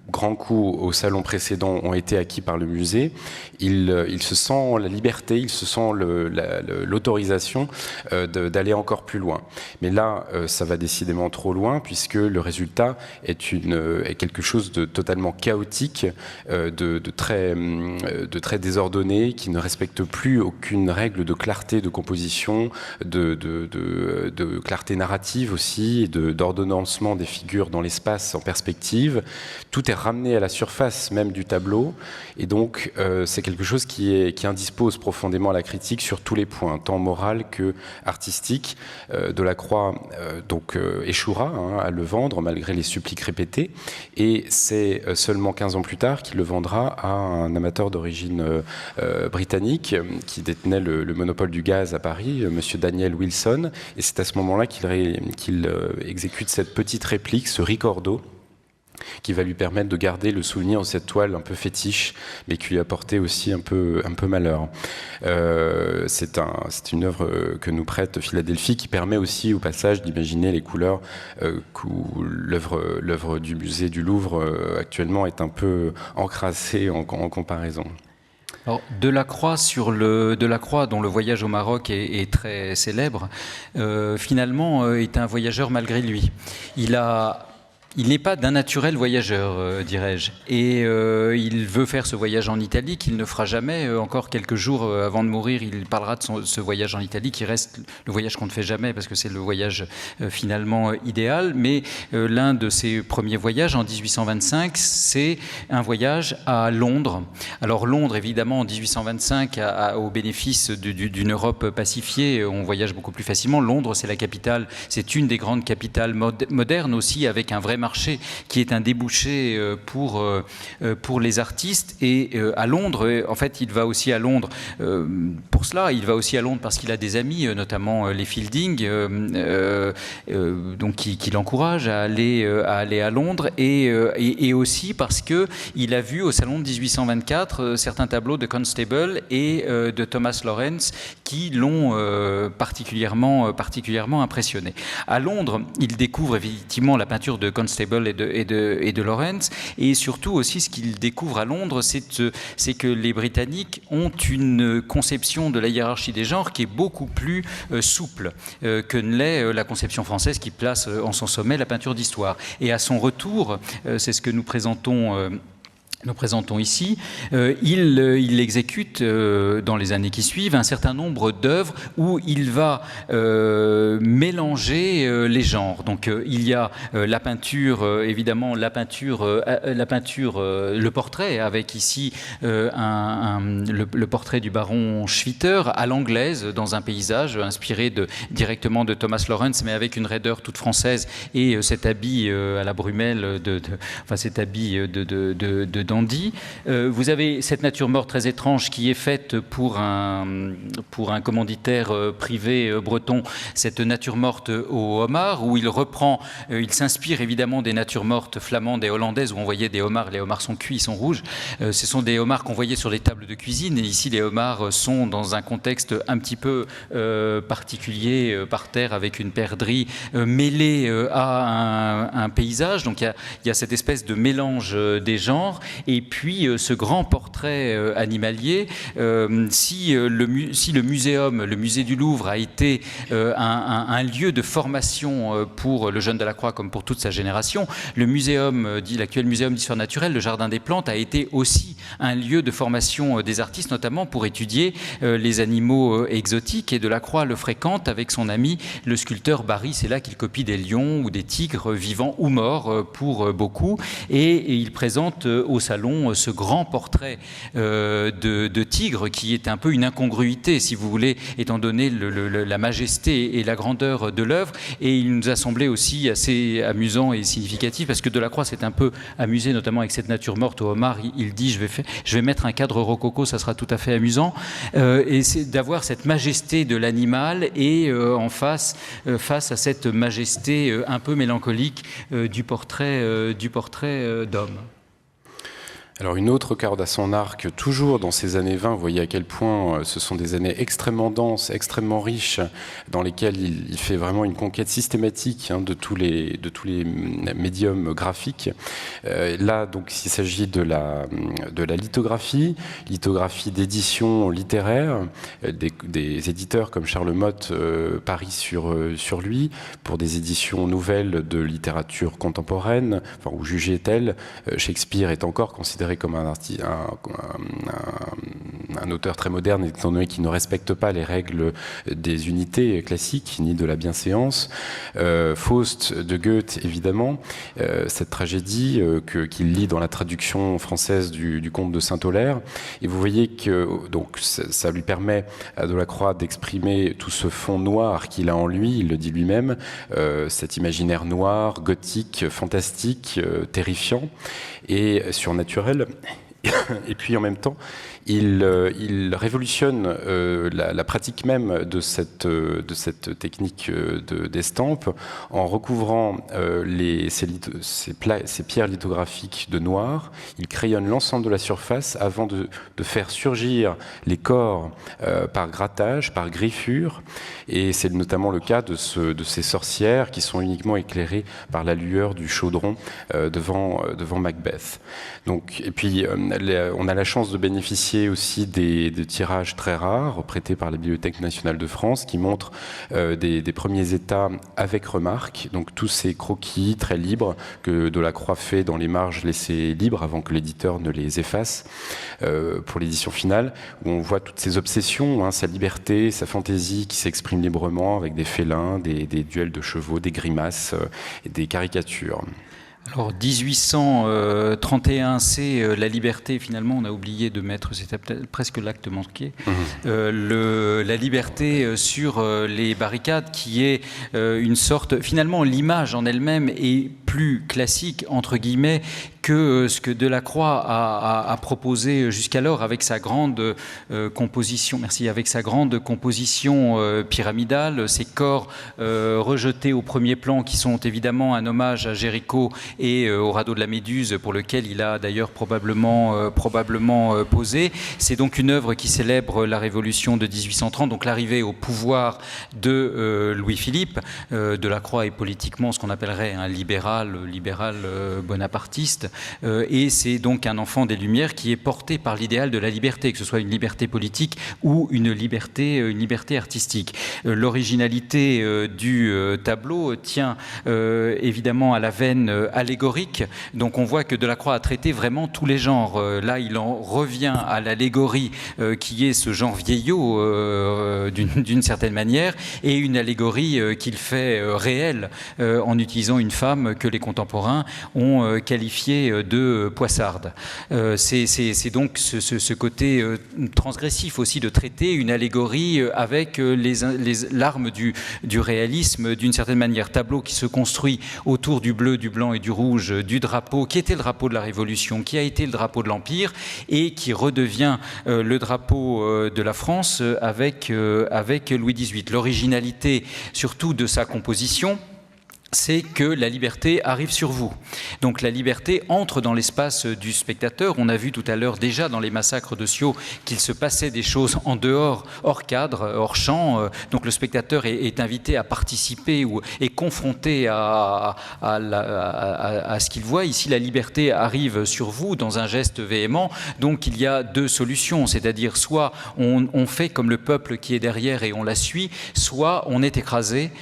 grands coups au salon précédent ont été acquis par le musée. Il se sent la liberté, il se sent l'autorisation d'aller encore plus loin. Mais là, ça va décidément trop loin, puisque le résultat est quelque chose de totalement chaotique, de très désordonné, qui ne respecte plus aucune règle de clarté de composition, de clarté narrative aussi, et d'ordonnancement des figures dans l'espace en perspective. Tout est ramené à la surface même du tableau, et donc c'est quelque chose qui indispose profondément la critique sur tous les points, tant moral que artistique. Delacroix échouera à le vendre malgré les suppliques répétées, et c'est seulement 15 ans plus tard qu'il le vendra à un amateur d'origine britannique qui détenait le monopole du gaz à Paris, monsieur Daniel Wilson, et c'est à ce moment-là qu'il exécute cette petite réplique, ce ricordo, qui va lui permettre de garder le souvenir de cette toile un peu fétiche, mais qui lui a porté aussi un peu malheur. C'est une œuvre que nous prête Philadelphie, qui permet aussi au passage d'imaginer les couleurs où l'œuvre du musée du Louvre actuellement est un peu encrassée en comparaison. Alors, Delacroix, dont le voyage au Maroc est très célèbre, finalement est un voyageur malgré lui. Il n'est pas d'un naturel voyageur, dirais-je. Et il veut faire ce voyage en Italie qu'il ne fera jamais. Encore quelques jours avant de mourir, il parlera de ce voyage en Italie qui reste le voyage qu'on ne fait jamais parce que c'est le voyage finalement idéal. Mais l'un de ses premiers voyages en 1825, c'est un voyage à Londres. Alors Londres, évidemment, en 1825, au bénéfice d'une Europe pacifiée, on voyage beaucoup plus facilement. Londres, c'est la capitale, c'est une des grandes capitales modernes aussi, avec un vrai marché qui est un débouché pour les artistes. Et à Londres, en fait, il va aussi à Londres pour cela. Il va aussi à Londres parce qu'il a des amis, notamment les Fielding, donc qui l'encouragent à aller à Londres, et aussi parce qu'il a vu au salon de 1824 certains tableaux de Constable et de Thomas Lawrence qui l'ont particulièrement impressionné. À Londres, il découvre effectivement la peinture de Constable et de Lawrence, et surtout aussi ce qu'il découvre à Londres, c'est que les Britanniques ont une conception de la hiérarchie des genres qui est beaucoup plus souple que ne l'est la conception française qui place en son sommet la peinture d'histoire. Et à son retour, c'est ce que nous présentons ici, il exécute dans les années qui suivent un certain nombre d'œuvres où il va mélanger les genres. Donc il y a la peinture, évidemment le portrait, avec ici le portrait du baron Schwitter à l'anglaise dans un paysage inspiré directement de Thomas Lawrence, mais avec une raideur toute française, et cet habit à la Brumel, cet habit de dandy. Vous avez cette nature morte très étrange qui est faite pour un commanditaire privé breton, cette nature morte au homard, où il s'inspire évidemment des natures mortes flamandes et hollandaises où on voyait des homards, les homards sont cuits, ils sont rouges. Ce sont des homards qu'on voyait sur les tables de cuisine, et ici les homards sont dans un contexte un petit peu particulier, par terre, avec une perdrix mêlée à un paysage. Donc il y a cette espèce de mélange des genres. Et puis ce grand portrait animalier, si le musée du Louvre a été un lieu de formation pour le jeune Delacroix comme pour toute sa génération, l'actuel muséum d'histoire naturelle, le Jardin des Plantes, a été aussi un lieu de formation des artistes, notamment pour étudier les animaux exotiques, et Delacroix le fréquente avec son ami le sculpteur Barry. C'est là qu'il copie des lions ou des tigres vivants ou morts pour beaucoup, et il présente au salon ce grand portrait de tigre qui est un peu une incongruité, si vous voulez, étant donné la majesté et la grandeur de l'œuvre. Et il nous a semblé aussi assez amusant et significatif, parce que Delacroix s'est un peu amusé, notamment avec cette nature morte au homard. Il dit je vais mettre un cadre rococo, ça sera tout à fait amusant. Et c'est d'avoir cette majesté de l'animal et en face à cette majesté un peu mélancolique du portrait d'homme. Alors une autre corde à son arc, toujours dans ces années 20, vous voyez à quel point ce sont des années extrêmement denses, extrêmement riches, dans lesquelles il fait vraiment une conquête systématique de tous les médiums graphiques. Là, donc, il s'agit de la lithographie d'édition littéraire. Des éditeurs comme Charles Motte parient sur lui pour des éditions nouvelles de littérature contemporaine, enfin, ou jugées telles. Shakespeare est encore considéré comme un auteur très moderne, étant donné qu'il ne respecte pas les règles des unités classiques, ni de la bienséance. Faust de Goethe, évidemment, cette tragédie qu'il lit dans la traduction française du conte de Saint-Aulaire. Et vous voyez que donc, ça lui permet à Delacroix d'exprimer tout ce fond noir qu'il a en lui, il le dit lui-même, cet imaginaire noir, gothique, fantastique, terrifiant et surnaturel. Et puis en même temps, il révolutionne la pratique même de cette technique d'estampe en recouvrant ces pierres lithographiques de noir. Il crayonne l'ensemble de la surface avant de faire surgir les corps par grattage, par griffure. Et c'est notamment le cas de ces sorcières qui sont uniquement éclairées par la lueur du chaudron devant Macbeth. Donc, et puis, on a la chance de bénéficier aussi de tirages très rares prêtés par la Bibliothèque nationale de France qui montrent des premiers états avec remarques, donc tous ces croquis très libres que Delacroix fait dans les marges laissées libres avant que l'éditeur ne les efface pour l'édition finale, où on voit toutes ces obsessions, sa liberté, sa fantaisie qui s'exprime librement avec des félins, des duels de chevaux, des grimaces et des caricatures. Alors 1831, c'est la liberté, finalement on a oublié de mettre, c'était presque l'acte manqué, la liberté sur les barricades qui est une sorte, finalement l'image en elle-même est plus classique entre guillemets que ce que Delacroix a proposé jusqu'alors avec sa grande composition, avec sa grande composition pyramidale, ces corps rejetés au premier plan qui sont évidemment un hommage à Géricault et au radeau de la Méduse pour lequel il a d'ailleurs probablement posé. C'est donc une œuvre qui célèbre la Révolution de 1830, donc l'arrivée au pouvoir de Louis-Philippe. Delacroix est politiquement ce qu'on appellerait un libéral bonapartiste. Et c'est donc un enfant des Lumières qui est porté par l'idéal de la liberté, que ce soit une liberté politique ou une liberté artistique. L'originalité du tableau tient évidemment à la veine allégorique. Donc on voit que Delacroix a traité vraiment tous les genres. Là, il en revient à l'allégorie qui est ce genre vieillot d'une certaine manière, et une allégorie qu'il fait réelle en utilisant une femme que les contemporains ont qualifiée de poissarde. C'est donc ce côté transgressif aussi de traiter une allégorie avec l'arme du réalisme d'une certaine manière. Tableau qui se construit autour du bleu, du blanc et du rouge du drapeau, qui était le drapeau de la Révolution, qui a été le drapeau de l'Empire et qui redevient le drapeau de la France avec Louis XVIII. L'originalité surtout de sa composition, c'est que la liberté arrive sur vous. Donc la liberté entre dans l'espace du spectateur. On a vu tout à l'heure déjà dans les massacres de Sceaux qu'il se passait des choses en dehors, hors cadre, hors champ. Donc le spectateur est invité à participer ou est confronté à ce qu'il voit. Ici, la liberté arrive sur vous dans un geste véhément. Donc il y a deux solutions, c'est-à-dire soit on fait comme le peuple qui est derrière et on la suit, soit on est écrasé,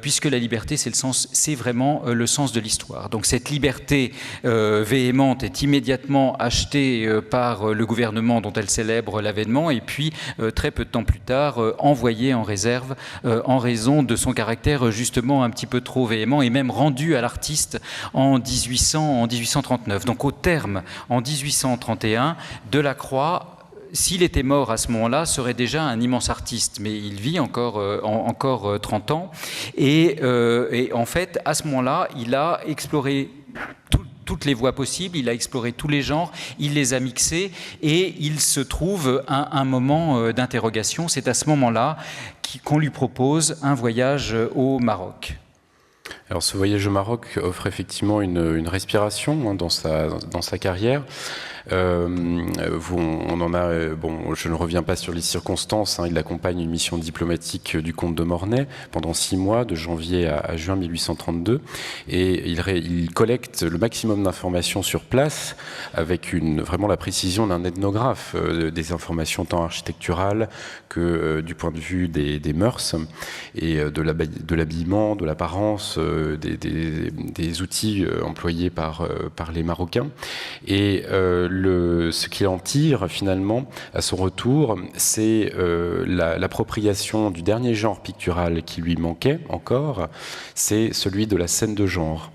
puisque la liberté, c'est le sens c'est vraiment le sens de l'histoire. Donc cette liberté véhémente est immédiatement achetée par le gouvernement dont elle célèbre l'avènement, et puis très peu de temps plus tard envoyée en réserve en raison de son caractère justement un petit peu trop véhément, et même rendue à l'artiste en 1839. Donc au terme, en 1831, Delacroix, s'il était mort à ce moment-là, serait déjà un immense artiste, mais il vit encore 30 ans. Et en fait, à ce moment-là, il a exploré toutes les voies possibles, il a exploré tous les genres, il les a mixés, et il se trouve un moment d'interrogation. C'est à ce moment-là qu'on lui propose un voyage au Maroc. Alors ce voyage au Maroc offre effectivement une respiration dans sa carrière. On en a, bon, je ne reviens pas sur les circonstances, il accompagne une mission diplomatique du comte de Mornay pendant 6 mois, de janvier à juin 1832, et il collecte le maximum d'informations sur place, avec vraiment la précision d'un ethnographe, des informations tant architecturales que du point de vue des mœurs, et de l'habillement, de l'apparence, des outils employés par les Marocains. Et ce qu'il en tire finalement à son retour, c'est l'appropriation du dernier genre pictural qui lui manquait encore, c'est celui de la scène de genre.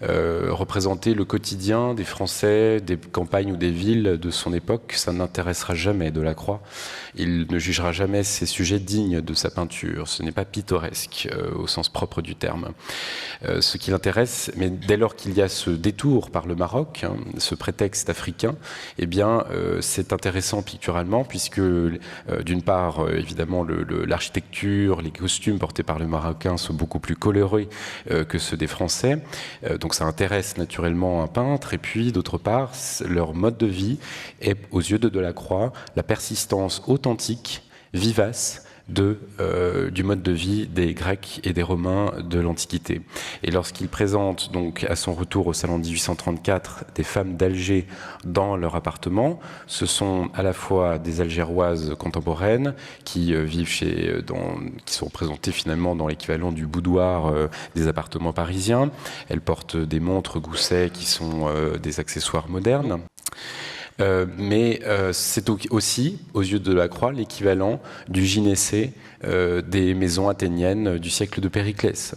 Représenter le quotidien des Français, des campagnes ou des villes de son époque, ça n'intéressera jamais Delacroix. Il ne jugera jamais ces sujets dignes de sa peinture. Ce n'est pas pittoresque au sens propre du terme. Ce qui l'intéresse, mais dès lors qu'il y a ce détour par le Maroc, ce prétexte africain, eh bien, c'est intéressant picturalement puisque, d'une part, évidemment, l'architecture, les costumes portés par le Marocain sont beaucoup plus colorés que ceux des Français. Donc ça intéresse naturellement un peintre, et puis d'autre part, leur mode de vie est, aux yeux de Delacroix, la persistance authentique, vivace, du mode de vie des Grecs et des Romains de l'Antiquité. Et lorsqu'il présente donc à son retour au Salon de 1834 des femmes d'Alger dans leur appartement, ce sont à la fois des Algéroises contemporaines qui vivent qui sont représentées finalement dans l'équivalent du boudoir des appartements parisiens. Elles portent des montres Gousset qui sont des accessoires modernes. Mais c'est aussi, aux yeux de Delacroix, l'équivalent du gynécée des maisons athéniennes du siècle de Périclès.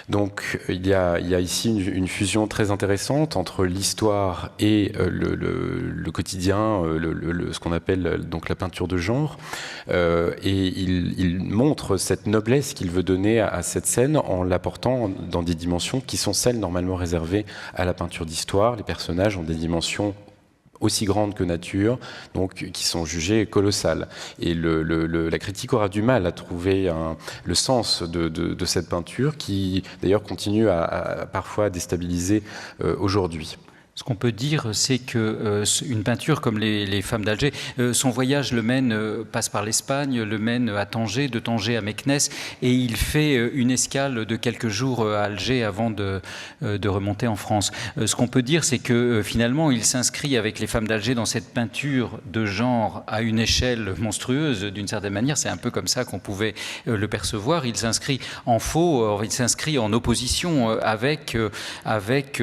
Donc il y a ici une fusion très intéressante entre l'histoire et le quotidien, ce qu'on appelle donc la peinture de genre. Et il montre cette noblesse qu'il veut donner à cette scène en l'apportant dans des dimensions qui sont celles normalement réservées à la peinture d'histoire. Les personnages ont des dimensions aussi grandes que nature, donc qui sont jugées colossales. Et la critique aura du mal à trouver le sens de cette peinture qui, d'ailleurs, continue à parfois déstabiliser aujourd'hui. Ce qu'on peut dire, c'est qu'une peinture comme les femmes d'Alger, son voyage passe par l'Espagne, le mène à Tanger, de Tanger à Meknès, et il fait une escale de quelques jours à Alger avant de remonter en France. Ce qu'on peut dire, c'est que finalement, il s'inscrit avec les femmes d'Alger dans cette peinture de genre à une échelle monstrueuse, d'une certaine manière. C'est un peu comme ça qu'on pouvait le percevoir. Il s'inscrit en faux, il s'inscrit en opposition avec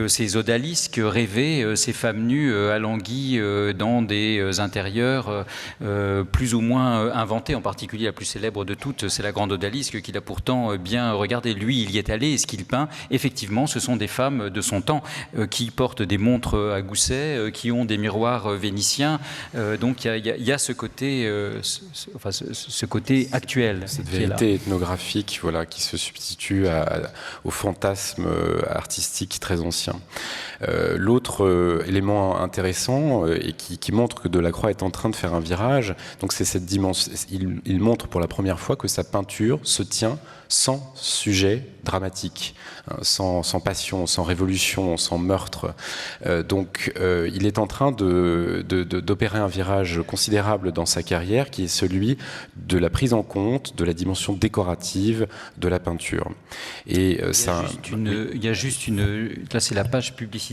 ces odalisques rêvés, ces femmes nues alanguies dans des intérieurs plus ou moins inventés. En particulier, la plus célèbre de toutes, c'est la grande odalisque qu'il a pourtant bien regardée. Lui, il y est allé, et ce qu'il peint, effectivement, ce sont des femmes de son temps qui portent des montres à gousset, qui ont des miroirs vénitiens. Donc il y a ce côté, ce côté actuel. Cette vérité ethnographique, voilà, qui se substitue au fantasme artistique très ancien. L'autre élément intéressant et qui montre que Delacroix est en train de faire un virage, donc c'est cette dimension. Il montre pour la première fois que sa peinture se tient sans sujet dramatique, sans passion, sans révolution, sans meurtre. Donc il est en train d'opérer un virage considérable dans sa carrière qui est celui de la prise en compte de la dimension décorative de la peinture. Et il y a juste une... Là, c'est la page publicitaire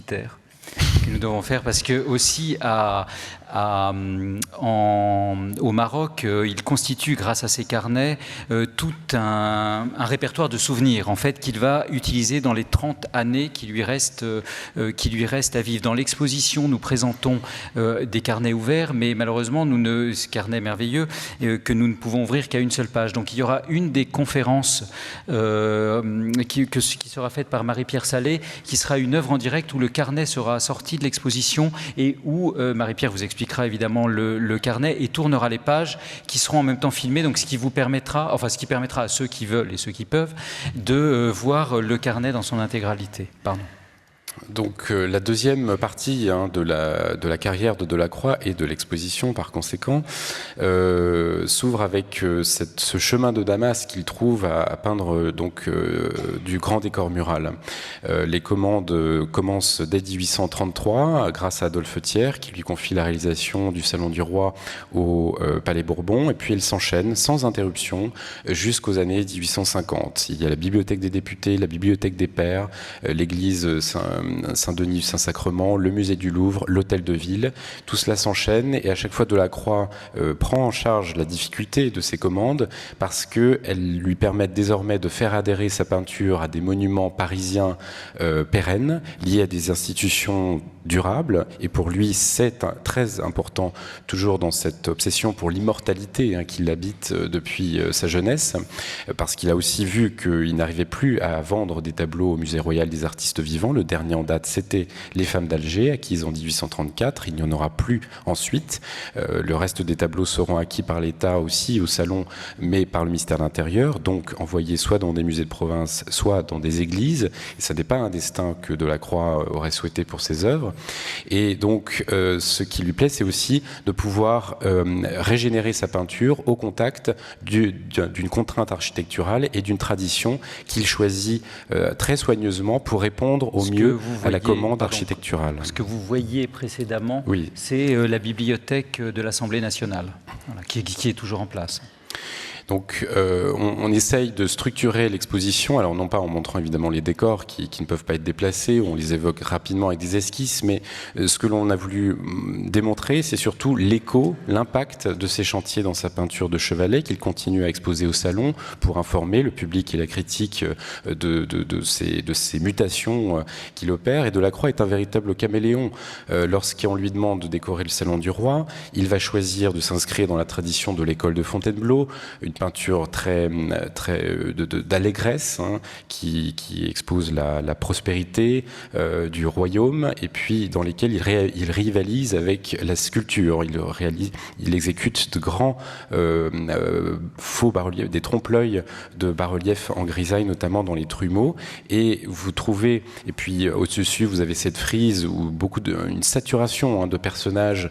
que nous devons faire, parce que aussi à au Maroc, il constitue, grâce à ses carnets, tout un répertoire de souvenirs, en fait, qu'il va utiliser dans les 30 années qui lui restent à vivre. Dans l'exposition, nous présentons des carnets ouverts, mais malheureusement, ce carnet merveilleux, que nous ne pouvons ouvrir qu'à une seule page. Donc il y aura une des conférences qui sera faite par Marie-Pierre Salé, qui sera une œuvre en direct où le carnet sera sorti de l'exposition et où Marie-Pierre vous expliquera évidemment le carnet et tournera les pages qui seront en même temps filmées, donc ce qui permettra à ceux qui veulent et ceux qui peuvent de voir le carnet dans son intégralité. Pardon. Donc la deuxième partie de la carrière de Delacroix et de l'exposition par conséquent s'ouvre avec ce chemin de Damas qu'il trouve à peindre du grand décor mural. Les commandes commencent dès 1833 grâce à Adolphe Thiers qui lui confie la réalisation du Salon du Roi au Palais Bourbon, et puis elles s'enchaînent sans interruption jusqu'aux années 1850. Il y a la bibliothèque des députés, la bibliothèque des pairs, l'église Saint-Denis Saint-Sacrement, le musée du Louvre, l'hôtel de ville. Tout cela s'enchaîne et à chaque fois Delacroix prend en charge la difficulté de ces commandes parce qu'elles lui permettent désormais de faire adhérer sa peinture à des monuments parisiens pérennes liés à des institutions durables. Et pour lui, c'est très important, toujours dans cette obsession pour l'immortalité qui l'habite depuis sa jeunesse, parce qu'il a aussi vu qu'il n'arrivait plus à vendre des tableaux au Musée Royal des Artistes Vivants. Le dernier en date, c'était Les Femmes d'Alger, acquises en 1834. Il n'y en aura plus ensuite. Le reste des tableaux seront acquis par l'État aussi au Salon, mais par le ministère de l'Intérieur, donc envoyés soit dans des musées de province, soit dans des églises. Et ça n'est pas un destin que Delacroix aurait souhaité pour ses œuvres. Et donc, ce qui lui plaît, c'est aussi de pouvoir régénérer sa peinture au contact d'une contrainte architecturale et d'une tradition qu'il choisit très soigneusement pour répondre au mieux à la commande architecturale. Ce que vous voyez précédemment, oui, c'est la bibliothèque de l'Assemblée nationale, voilà, qui est toujours en place. Donc on essaye de structurer l'exposition, alors non pas en montrant évidemment les décors qui ne peuvent pas être déplacés, on les évoque rapidement avec des esquisses, mais ce que l'on a voulu démontrer, c'est surtout l'écho, l'impact de ces chantiers dans sa peinture de Chevalet, qu'il continue à exposer au salon pour informer le public et la critique de ces mutations qu'il opère. Et Delacroix est un véritable caméléon. Lorsqu'on lui demande de décorer le Salon du Roi, il va choisir de s'inscrire dans la tradition de l'école de Fontainebleau, une peinture très d'allégresse qui expose la prospérité du royaume, et puis dans lesquels il rivalise avec la sculpture. Il exécute de grands faux bas-reliefs, des trompe-l'œil de bas-reliefs en grisaille, notamment dans les trumeaux. Et vous trouvez, et puis au-dessus vous avez cette frise où une saturation de personnages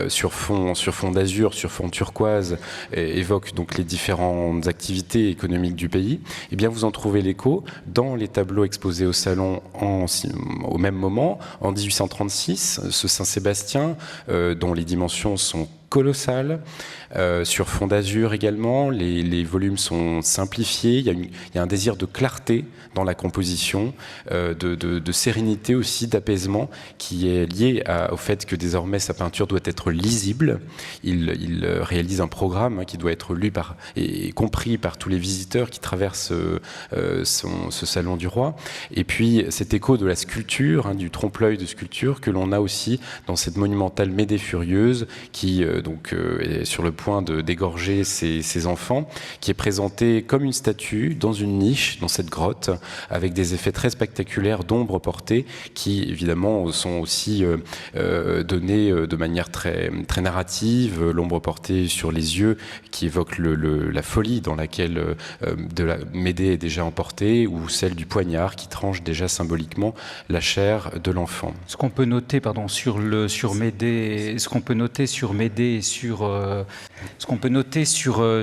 sur fond d'azur, sur fond turquoise, évoque donc les différentes activités économiques du pays. Et bien vous en trouvez l'écho dans les tableaux exposés au salon au même moment, en 1836, ce Saint-Sébastien, dont les dimensions sont colossales, sur fond d'azur également, les volumes sont simplifiés, il y a un désir de clarté dans la composition, de sérénité aussi, d'apaisement, qui est lié au fait que désormais sa peinture doit être lisible. Il réalise un programme qui doit être lu et compris par tous les visiteurs qui traversent ce salon du roi. Et puis cet écho de la sculpture, du trompe-l'œil de sculpture que l'on a aussi dans cette monumentale Médée furieuse qui est sur le point d'égorger ses enfants, qui est présentée comme une statue dans une niche, dans cette grotte, avec des effets très spectaculaires d'ombre portée, qui évidemment sont aussi donnés de manière très, très narrative. L'ombre portée sur les yeux, qui évoque la folie dans laquelle Médée est déjà emportée, ou celle du poignard qui tranche déjà symboliquement la chair de l'enfant. Ce qu'on peut noter, sur Médée Médée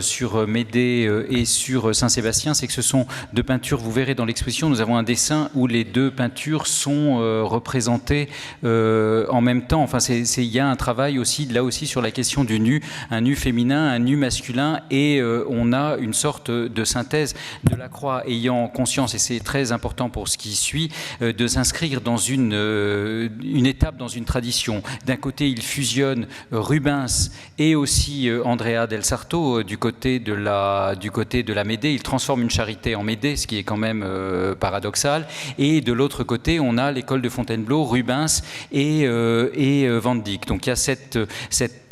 sur Médée et sur Saint-Sébastien, c'est que ce sont deux peintures, vous verrez dans l'exposition, nous avons un dessin où les deux peintures sont représentées en même temps. Enfin, il y a un travail aussi, là aussi, sur la question du nu, un nu féminin, un nu masculin, et on a une sorte de synthèse. Delacroix ayant conscience, et c'est très important pour ce qui suit, de s'inscrire dans une étape, dans une tradition. D'un côté, il fusionne Rubens et aussi Andrea del Sarto du côté de la Médée. Il transforme une charité en Médée, ce qui est quand même paradoxal. Et de l'autre côté, on a l'école de Fontainebleau, Rubens et Van Dyck. Donc il y a cette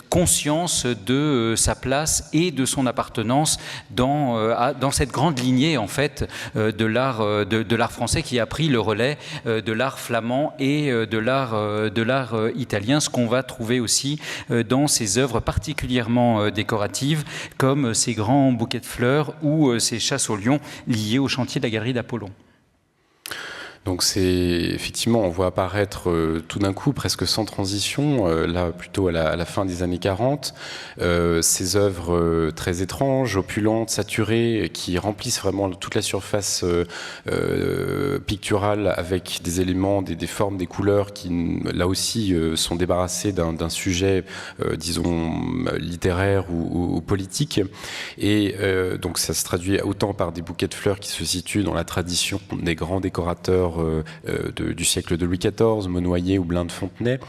conscience de sa place et de son appartenance dans cette grande lignée en fait de l'art français qui a pris le relais de l'art flamand et de l'art italien, ce qu'on va trouver aussi dans ses œuvres particulièrement décoratives comme ces grands bouquets de fleurs ou ces chasses aux lions liés au chantier de la galerie d'Apollon. Donc c'est effectivement, on voit apparaître tout d'un coup, presque sans transition, là plutôt à la fin des années 40, ces œuvres très étranges, opulentes, saturées, qui remplissent vraiment toute la surface picturale avec des éléments, des formes, des couleurs qui là aussi sont débarrassés d'un sujet, disons, littéraire ou politique. Et donc ça se traduit autant par des bouquets de fleurs qui se situent dans la tradition des grands décorateurs du siècle de Louis XIV, Monnoyer ou Blain de Fontenay,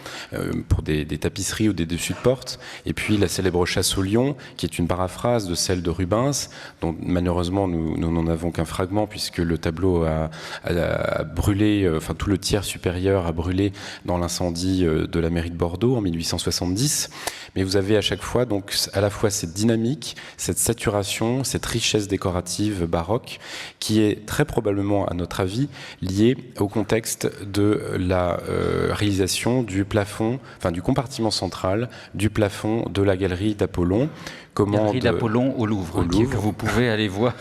pour des tapisseries ou des dessus de porte. Et puis la célèbre chasse au lion, qui est une paraphrase de celle de Rubens, dont malheureusement nous n'en avons qu'un fragment, puisque le tableau a brûlé, enfin tout le tiers supérieur a brûlé dans l'incendie de la mairie de Bordeaux en 1870. Mais vous avez à chaque fois donc à la fois cette dynamique, cette saturation, cette richesse décorative baroque, qui est très probablement, à notre avis, liée au contexte de la réalisation du plafond, enfin du compartiment central du plafond de la galerie d'Apollon. Galerie d'Apollon au Louvre, que vous pouvez aller voir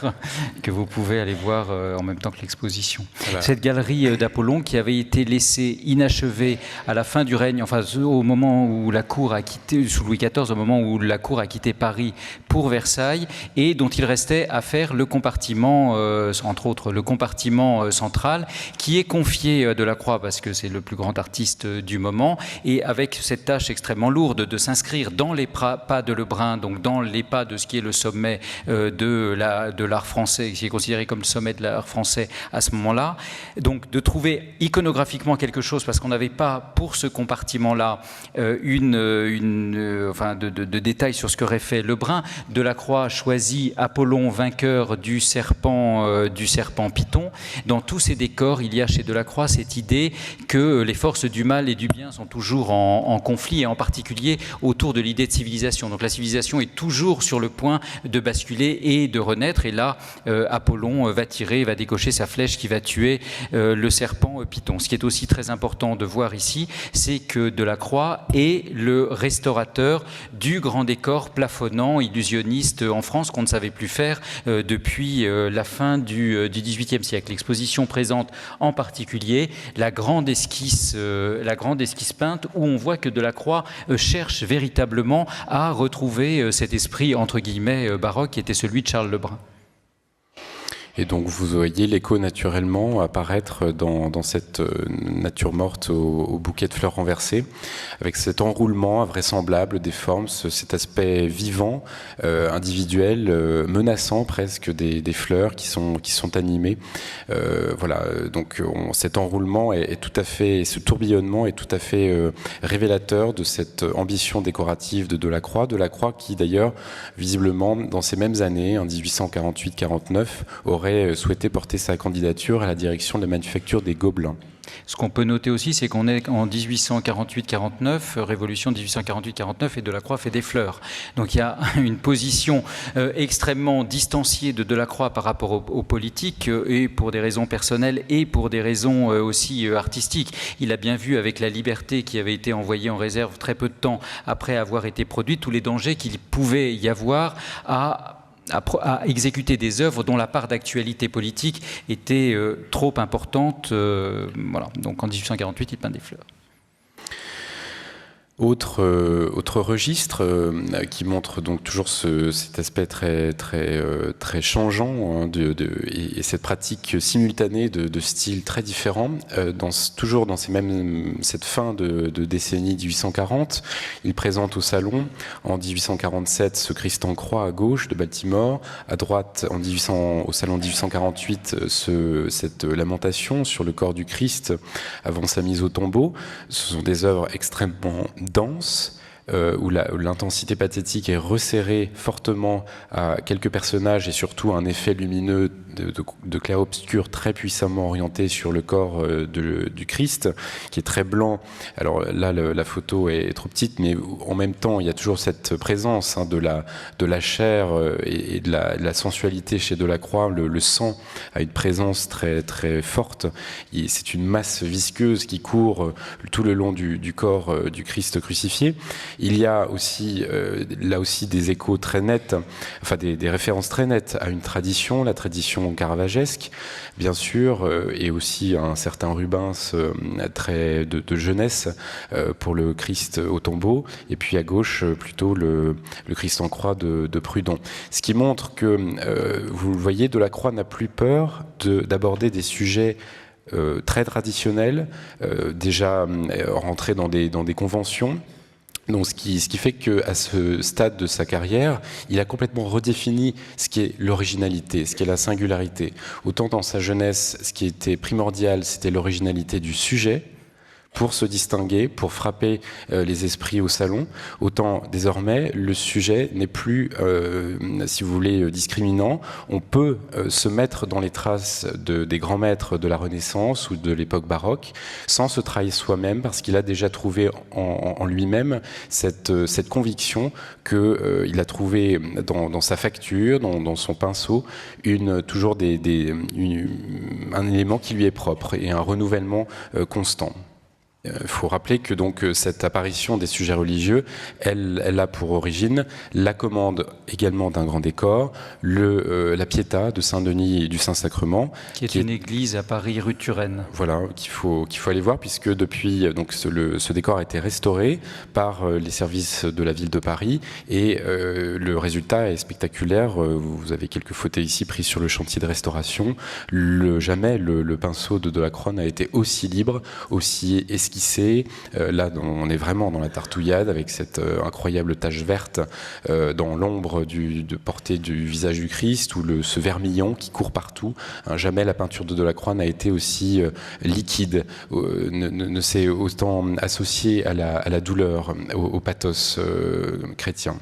en même temps que l'exposition. Voilà. Cette galerie d'Apollon qui avait été laissée inachevée à la fin du règne, enfin au moment où la cour a quitté, sous Louis XIV, au moment où la cour a quitté Paris pour Versailles, et dont il restait à faire le compartiment, entre autres le compartiment central, qui est confié à Delacroix parce que c'est le plus grand artiste du moment, et avec cette tâche extrêmement lourde de s'inscrire dans les pas de Lebrun, donc dans les pas de ce qui est le sommet de l'art français, qui est considéré comme le sommet de l'art français à ce moment-là. Donc de trouver iconographiquement quelque chose, parce qu'on n'avait pas pour ce compartiment-là de détails sur ce qu'aurait fait Lebrun. Delacroix choisit Apollon vainqueur du serpent Python. Dans tous ces décors, il y a chez Delacroix cette idée que les forces du mal et du bien sont toujours en conflit, et en particulier autour de l'idée de civilisation. Donc la civilisation est toujours sur le point de basculer et de renaître, et là Apollon va décocher sa flèche qui va tuer le serpent Python. Ce qui est aussi très important de voir ici, c'est que Delacroix est le restaurateur du grand décor plafonnant illusionniste en France qu'on ne savait plus faire depuis la fin du XVIIIe siècle. L'exposition présente en particulier la grande esquisse peinte, où on voit que Delacroix cherche véritablement à retrouver cet esprit entre guillemets baroque qui était celui de Charles Lebrun. Et donc vous voyez l'écho naturellement apparaître dans cette nature morte au bouquet de fleurs renversées, avec cet enroulement invraisemblable des formes, cet aspect vivant, individuel, menaçant presque des fleurs qui sont animées. Voilà, donc cet enroulement est tout à fait, ce tourbillonnement est tout à fait révélateur de cette ambition décorative de Delacroix. Delacroix qui d'ailleurs, visiblement, dans ces mêmes années, en 1848-49, aurait souhaité porter sa candidature à la direction de la manufacture des Gobelins. Ce qu'on peut noter aussi, c'est qu'on est en 1848-49, révolution 1848-49, et Delacroix fait des fleurs. Donc il y a une position extrêmement distanciée de Delacroix par rapport aux politiques, et pour des raisons personnelles et pour des raisons aussi artistiques. Il a bien vu avec La Liberté, qui avait été envoyée en réserve très peu de temps après avoir été produite, tous les dangers qu'il pouvait y avoir à exécuter des œuvres dont la part d'actualité politique était trop importante. Voilà. Donc en 1848, il peint des fleurs. Autre registre qui montre donc toujours cet aspect très changeant et cette pratique simultanée de styles très différents. Toujours dans cette fin de décennie 1840, il présente au Salon en 1847 ce Christ en croix à gauche de Baltimore, à droite au Salon 1848 cette lamentation sur le corps du Christ avant sa mise au tombeau. Ce sont des œuvres extrêmement dense, où l'intensité pathétique est resserrée fortement à quelques personnages et surtout un effet lumineux de clair-obscur très puissamment orienté sur le corps du Christ, qui est très blanc. Alors là, la photo est trop petite, mais en même temps, il y a toujours cette présence de la chair et de la sensualité chez Delacroix. Le sang a une présence très, très forte. C'est une masse visqueuse qui court tout le long du corps du Christ crucifié. Il y a aussi, là aussi, des échos très nets, enfin des références très nettes à une tradition, la tradition caravagesque, bien sûr, et aussi un certain Rubens très de jeunesse pour le Christ au tombeau, et puis à gauche plutôt le Christ en croix de Prudhon. Ce qui montre que, vous le voyez, Delacroix n'a plus peur d'aborder des sujets très traditionnels, déjà rentrés dans des conventions. Donc, ce qui fait qu'à ce stade de sa carrière, il a complètement redéfini ce qui est l'originalité, ce qui est la singularité. Autant dans sa jeunesse, ce qui était primordial, c'était l'originalité du sujet, pour se distinguer, pour frapper les esprits au salon. Autant désormais, le sujet n'est plus, si vous voulez, discriminant. On peut se mettre dans les traces des grands maîtres de la Renaissance ou de l'époque baroque sans se trahir soi-même, parce qu'il a déjà trouvé en lui-même cette conviction qu'il a trouvé dans sa facture, dans son pinceau, toujours un élément qui lui est propre et un renouvellement constant. Il faut rappeler que donc cette apparition des sujets religieux, elle a pour origine la commande également d'un grand décor, la Pietà de Saint-Denis et du Saint-Sacrement, qui est une église à Paris, rue Turenne. Voilà, qu'il faut aller voir, puisque depuis donc ce décor a été restauré par les services de la ville de Paris, et le résultat est spectaculaire. Vous avez quelques photos ici prises sur le chantier de restauration. Jamais le pinceau de Delacroix n'a été aussi libre, aussi esquissé. Là, on est vraiment dans la tartouillade avec cette incroyable tache verte dans l'ombre de portée du visage du Christ, ou ce vermillon qui court partout. Jamais la peinture de Delacroix n'a été aussi liquide, ne s'est autant associée à la douleur, au pathos chrétien.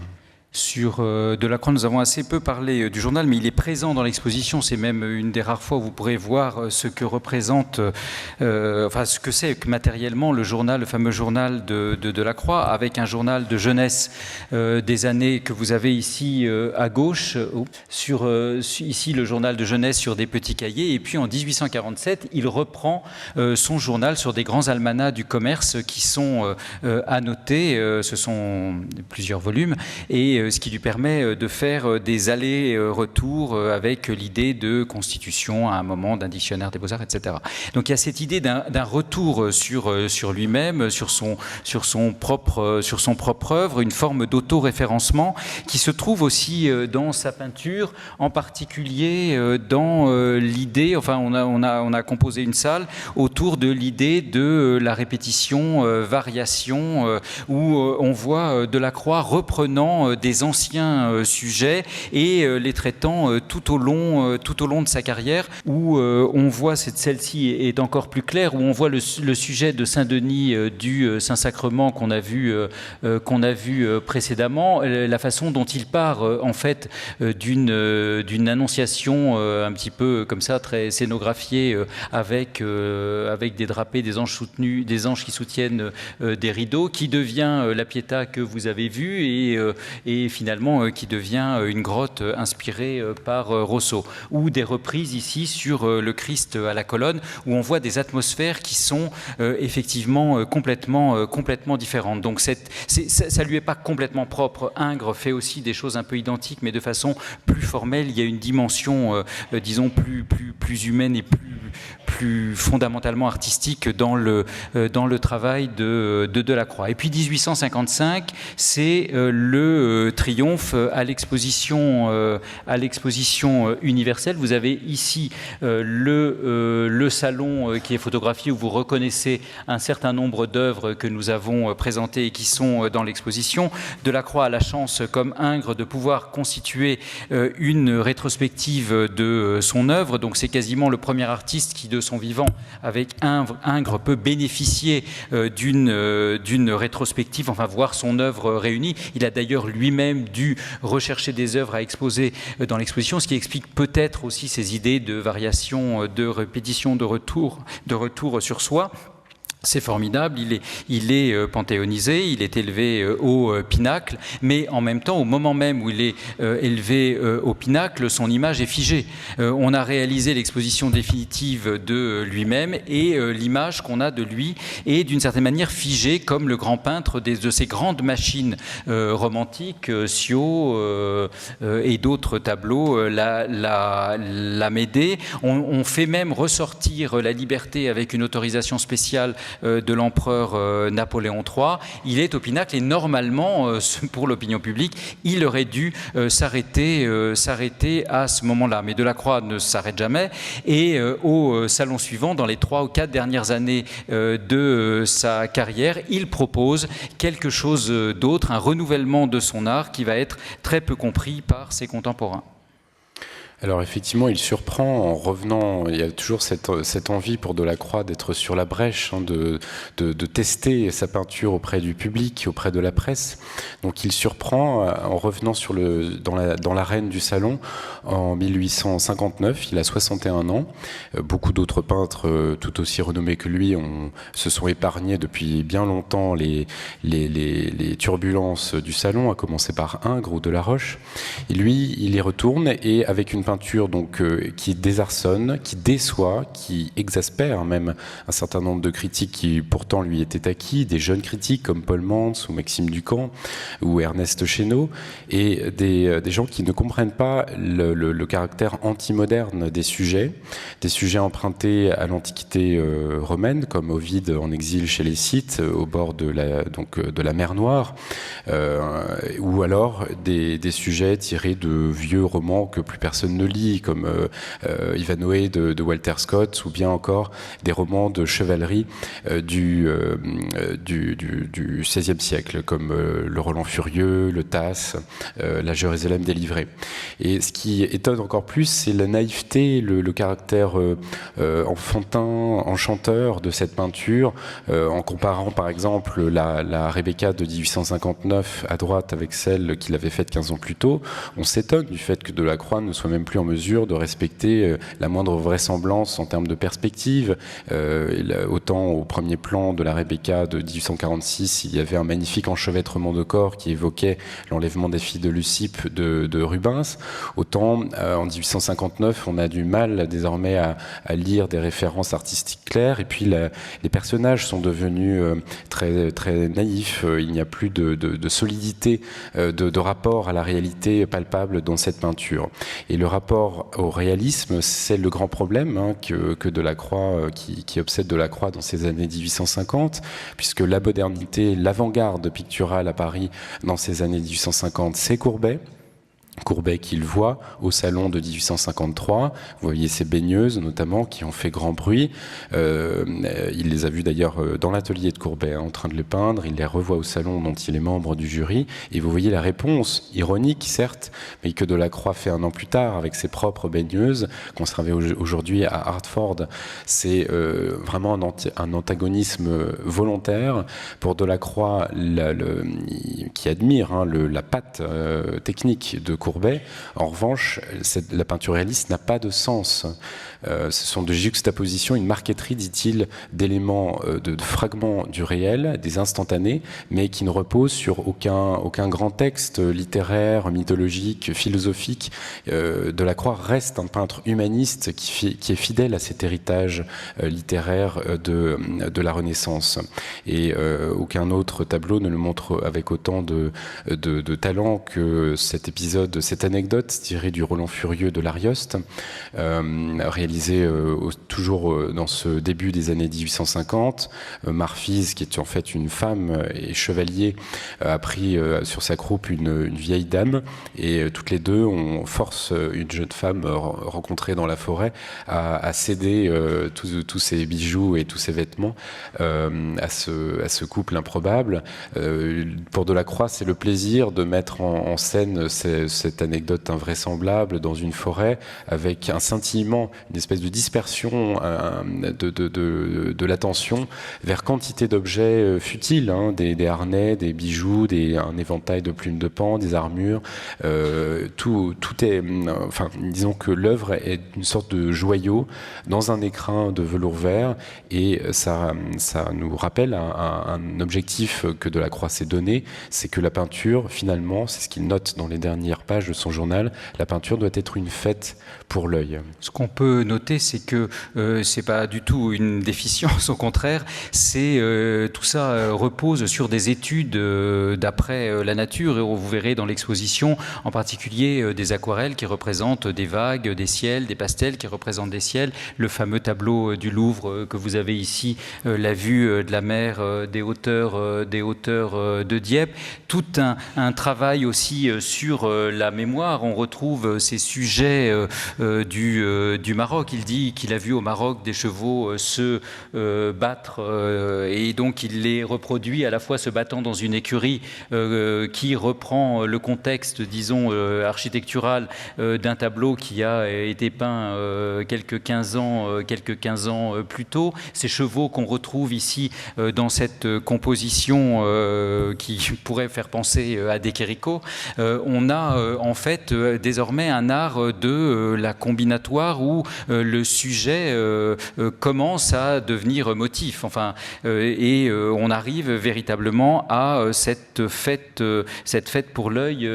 Sur Delacroix, nous avons assez peu parlé du journal, mais il est présent dans l'exposition. C'est même une des rares fois où vous pourrez voir ce que représente, ce que c'est matériellement le journal, le fameux journal de Delacroix, avec un journal de jeunesse des années que vous avez ici à gauche, ici le journal de jeunesse sur des petits cahiers, et puis en 1847, il reprend son journal sur des grands almanachs du commerce qui sont annotés. Ce sont plusieurs volumes, et ce qui lui permet de faire des allers-retours avec l'idée de constitution à un moment d'un dictionnaire des beaux-arts, etc. Donc il y a cette idée d'un retour sur lui-même, sur son propre œuvre, une forme d'auto-référencement qui se trouve aussi dans sa peinture, en particulier dans l'idée, on a composé une salle autour de l'idée de la répétition, variation, où on voit Delacroix reprenant des anciens sujets et les traitant tout au long de sa carrière, où on voit, celle-ci est encore plus claire, où on voit le sujet de Saint-Denis du Saint-Sacrement qu'on a vu précédemment, la façon dont il part en fait d'une annonciation un petit peu comme ça, très scénographiée, avec des drapés, des anges soutenus, des anges qui soutiennent des rideaux, qui devient la Pietà que vous avez vue, et finalement qui devient une grotte inspirée par Rosso, ou des reprises ici sur le Christ à la colonne, où on voit des atmosphères qui sont effectivement complètement différentes. Donc ça lui est pas complètement propre. Ingres fait aussi des choses un peu identiques, mais de façon plus formelle. Il y a une dimension, disons, plus humaine et plus plus fondamentalement artistique dans le travail de Delacroix. Et puis 1855, c'est le triomphe à l'exposition universelle. Vous avez ici le salon qui est photographié, où vous reconnaissez un certain nombre d'œuvres que nous avons présentées et qui sont dans l'exposition. Delacroix a la chance, comme Ingres, de pouvoir constituer une rétrospective de son œuvre. Donc c'est quasiment le premier artiste qui, de son vivant, avec Ingres, peut bénéficier d'une rétrospective, enfin voir son œuvre réunie. Il a d'ailleurs lui-même dû rechercher des œuvres à exposer dans l'exposition, ce qui explique peut-être aussi ces idées de variation, de répétition, de retour sur soi. C'est formidable, il est panthéonisé, il est élevé au pinacle, mais en même temps, au moment même où il est élevé au pinacle, son image est figée. On a réalisé l'exposition définitive de lui-même, et l'image qu'on a de lui est d'une certaine manière figée, comme le grand peintre de ces grandes machines romantiques, Sceaux et d'autres tableaux, la Médée. On fait même ressortir la liberté avec une autorisation spéciale de l'empereur Napoléon III. Il est au pinacle, et normalement, pour l'opinion publique, il aurait dû s'arrêter à ce moment-là. Mais Delacroix ne s'arrête jamais, et au salon suivant, dans les 3 ou 4 dernières années de sa carrière, il propose quelque chose d'autre, un renouvellement de son art qui va être très peu compris par ses contemporains. Alors effectivement, il surprend en revenant. Il y a toujours cette envie pour Delacroix d'être sur la brèche, de tester sa peinture auprès du public, auprès de la presse. Donc il surprend en revenant dans l'arène du salon en 1859. Il a 61 ans. Beaucoup d'autres peintres tout aussi renommés que lui se sont épargnés depuis bien longtemps les turbulences du salon, à commencer par Ingres ou Delaroche. Et lui, il y retourne, et avec une peinture donc qui désarçonne, qui déçoit, qui exaspère même un certain nombre de critiques qui pourtant lui étaient acquis, des jeunes critiques comme Paul Mantz ou Maxime Ducamp ou Ernest Chénaud, et des gens qui ne comprennent pas le caractère anti-moderne des sujets empruntés à l'Antiquité romaine, comme Ovide en exil chez les Scythes, au bord de la mer Noire, ou alors des sujets tirés de vieux romans que plus personne ne lit, comme Ivanhoe de Walter Scott, ou bien encore des romans de chevalerie du XVIe siècle, comme le Roland Furieux, le Tasse, la Jérusalem délivrée. Et ce qui étonne encore plus, c'est la naïveté, le caractère enfantin, enchanteur de cette peinture, en comparant par exemple la Rebecca de 1859 à droite avec celle qu'il avait faite 15 ans plus tôt. On s'étonne du fait que Delacroix ne soit même plus en mesure de respecter la moindre vraisemblance en termes de perspective. Autant au premier plan de la Rebecca de 1846, il y avait un magnifique enchevêtrement de corps qui évoquait l'enlèvement des filles de Leucippe de Rubens. Autant en 1859, on a du mal désormais à lire des références artistiques claires, et puis les personnages sont devenus très, très naïfs. Il n'y a plus de solidité, de rapport à la réalité palpable dans cette peinture. Et le rapport au réalisme, c'est le grand problème que Delacroix, qui obsède Delacroix dans ces années 1850, puisque la modernité, l'avant-garde picturale à Paris dans ces années 1850, c'est Courbet. Courbet qu'il voit au salon de 1853. Vous voyez ces baigneuses notamment qui ont fait grand bruit. Il les a vues d'ailleurs dans l'atelier de Courbet en train de les peindre. Il les revoit au salon dont il est membre du jury. Et vous voyez la réponse, ironique certes, mais que Delacroix fait un an plus tard avec ses propres baigneuses, conservées aujourd'hui à Hartford. C'est vraiment un antagonisme volontaire pour Delacroix, qui admire la patte technique de Courbet. En revanche, la peinture réaliste n'a pas de sens. Ce sont de juxtapositions, une marqueterie, dit-il, d'éléments, de fragments du réel, des instantanés, mais qui ne reposent sur aucun grand texte littéraire, mythologique, philosophique. Delacroix reste un peintre humaniste qui est fidèle à cet héritage littéraire de la Renaissance. Et aucun autre tableau ne le montre avec autant de talent que cette anecdote tirée du Roland Furieux de l'Arioste, réalisé réalisé toujours dans ce début des années 1850. Marphise, qui est en fait une femme et chevalier, a pris sur sa croupe une vieille dame, et toutes les deux, on force une jeune femme rencontrée dans la forêt à céder tous ses bijoux et tous ses vêtements à ce couple improbable. Pour Delacroix, c'est le plaisir de mettre en scène cette anecdote invraisemblable dans une forêt, avec un scintillement, une espèce de dispersion de l'attention vers quantité d'objets futiles, hein, des harnais, des bijoux, un éventail de plumes de paon, des armures. Tout est... Enfin, disons que l'œuvre est une sorte de joyau dans un écrin de velours vert, et ça nous rappelle un objectif que Delacroix s'est donné, c'est que la peinture, finalement, c'est ce qu'il note dans les dernières pages de son journal, la peinture doit être une fête pour l'œil. Ce qu'on peut noter, c'est que c'est pas du tout une déficience, au contraire, tout ça repose sur des études d'après la nature, et vous verrez dans l'exposition en particulier des aquarelles qui représentent des vagues, des ciels, des pastels qui représentent des ciels, le fameux tableau du Louvre que vous avez ici, la vue de la mer, des hauteurs de Dieppe, tout un travail aussi sur la mémoire. On retrouve ces sujets du Maroc. Il dit qu'il a vu au Maroc des chevaux se battre, et donc il les reproduit à la fois se battant dans une écurie qui reprend le contexte, disons, architectural d'un tableau qui a été peint quelques 15 ans plus tôt. Ces chevaux qu'on retrouve ici dans cette composition qui pourrait faire penser à des Quéricots. On a en fait désormais un art de la combinatoire où le sujet commence à devenir motif. Enfin, et on arrive véritablement à cette fête pour l'œil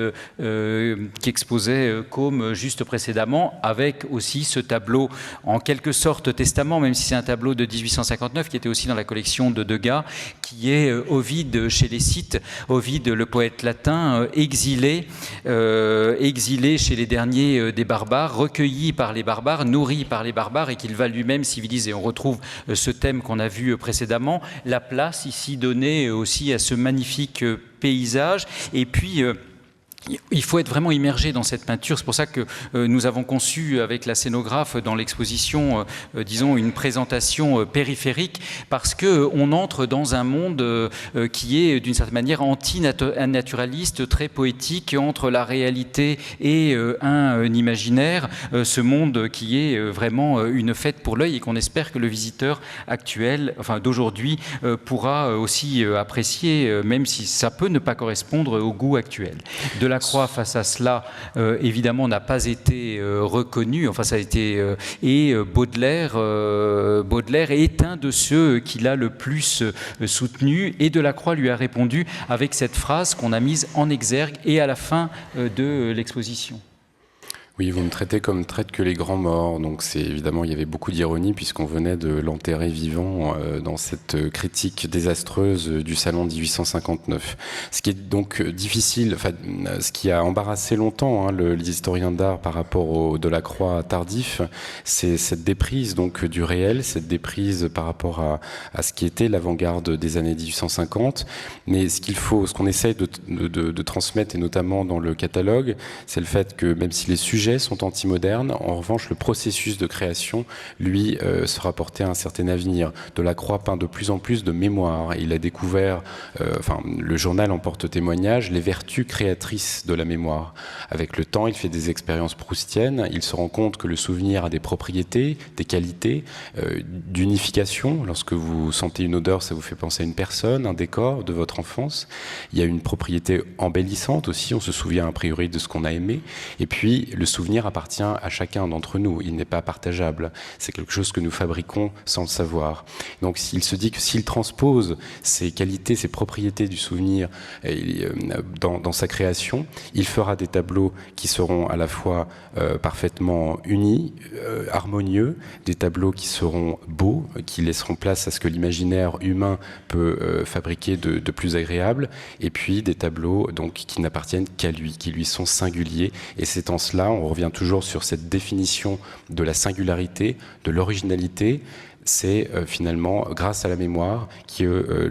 qu'exposait Côme juste précédemment, avec aussi ce tableau en quelque sorte testament, même si c'est un tableau de 1859 qui était aussi dans la collection de Degas, qui est Ovide chez les Scythes. Ovide, le poète latin, exilé chez les derniers des barbares, recueilli par les barbares, nourri par les barbares, et qu'il va lui-même civiliser. On retrouve ce thème qu'on a vu précédemment, la place ici donnée aussi à ce magnifique paysage. Et puis il faut être vraiment immergé dans cette peinture. C'est pour ça que nous avons conçu avec la scénographe dans l'exposition, disons, une présentation périphérique, parce qu'on entre dans un monde qui est d'une certaine manière anti-naturaliste, très poétique, entre la réalité et un imaginaire, ce monde qui est vraiment une fête pour l'œil, et qu'on espère que le visiteur actuel, enfin d'aujourd'hui, pourra aussi apprécier, même si ça peut ne pas correspondre au goût actuel. Delacroix, face à cela, évidemment, n'a pas été reconnu. Enfin, ça a été et Baudelaire est un de ceux qu'il a le plus soutenu. Et Delacroix lui a répondu avec cette phrase qu'on a mise en exergue et à la fin de l'exposition. Oui, vous me traitez comme traite que les grands morts. Donc c'est évidemment, il y avait beaucoup d'ironie puisqu'on venait de l'enterrer vivant dans cette critique désastreuse du salon 1859. Ce qui est donc difficile, enfin, ce qui a embarrassé longtemps les historiens d'art par rapport au Delacroix tardif, c'est cette déprise donc du réel, cette déprise par rapport à ce qui était l'avant-garde des années 1850. Mais ce qu'on essaye de transmettre, et notamment dans le catalogue, c'est le fait que même si les sujets sont antimodernes, en revanche le processus de création lui sera porté à un certain avenir. Delacroix peint de plus en plus de mémoire. Il a découvert, le journal en porte témoignage, les vertus créatrices de la mémoire. Avec le temps, il fait des expériences proustiennes, il se rend compte que le souvenir a des propriétés, des qualités, d'unification. Lorsque vous sentez une odeur, ça vous fait penser à une personne, un décor de votre enfance. Il y a une propriété embellissante aussi, on se souvient a priori de ce qu'on a aimé. Et puis le souvenir appartient à chacun d'entre nous, il n'est pas partageable. C'est quelque chose que nous fabriquons sans le savoir. Donc il se dit que s'il transpose ces qualités, ces propriétés du souvenir dans sa création, il fera des tableaux qui seront à la fois parfaitement unis, harmonieux, des tableaux qui seront beaux, qui laisseront place à ce que l'imaginaire humain peut fabriquer de plus agréable, et puis des tableaux donc qui n'appartiennent qu'à lui, qui lui sont singuliers. Et c'est en cela, on on revient toujours sur cette définition de la singularité, de l'originalité. C'est finalement grâce à la mémoire que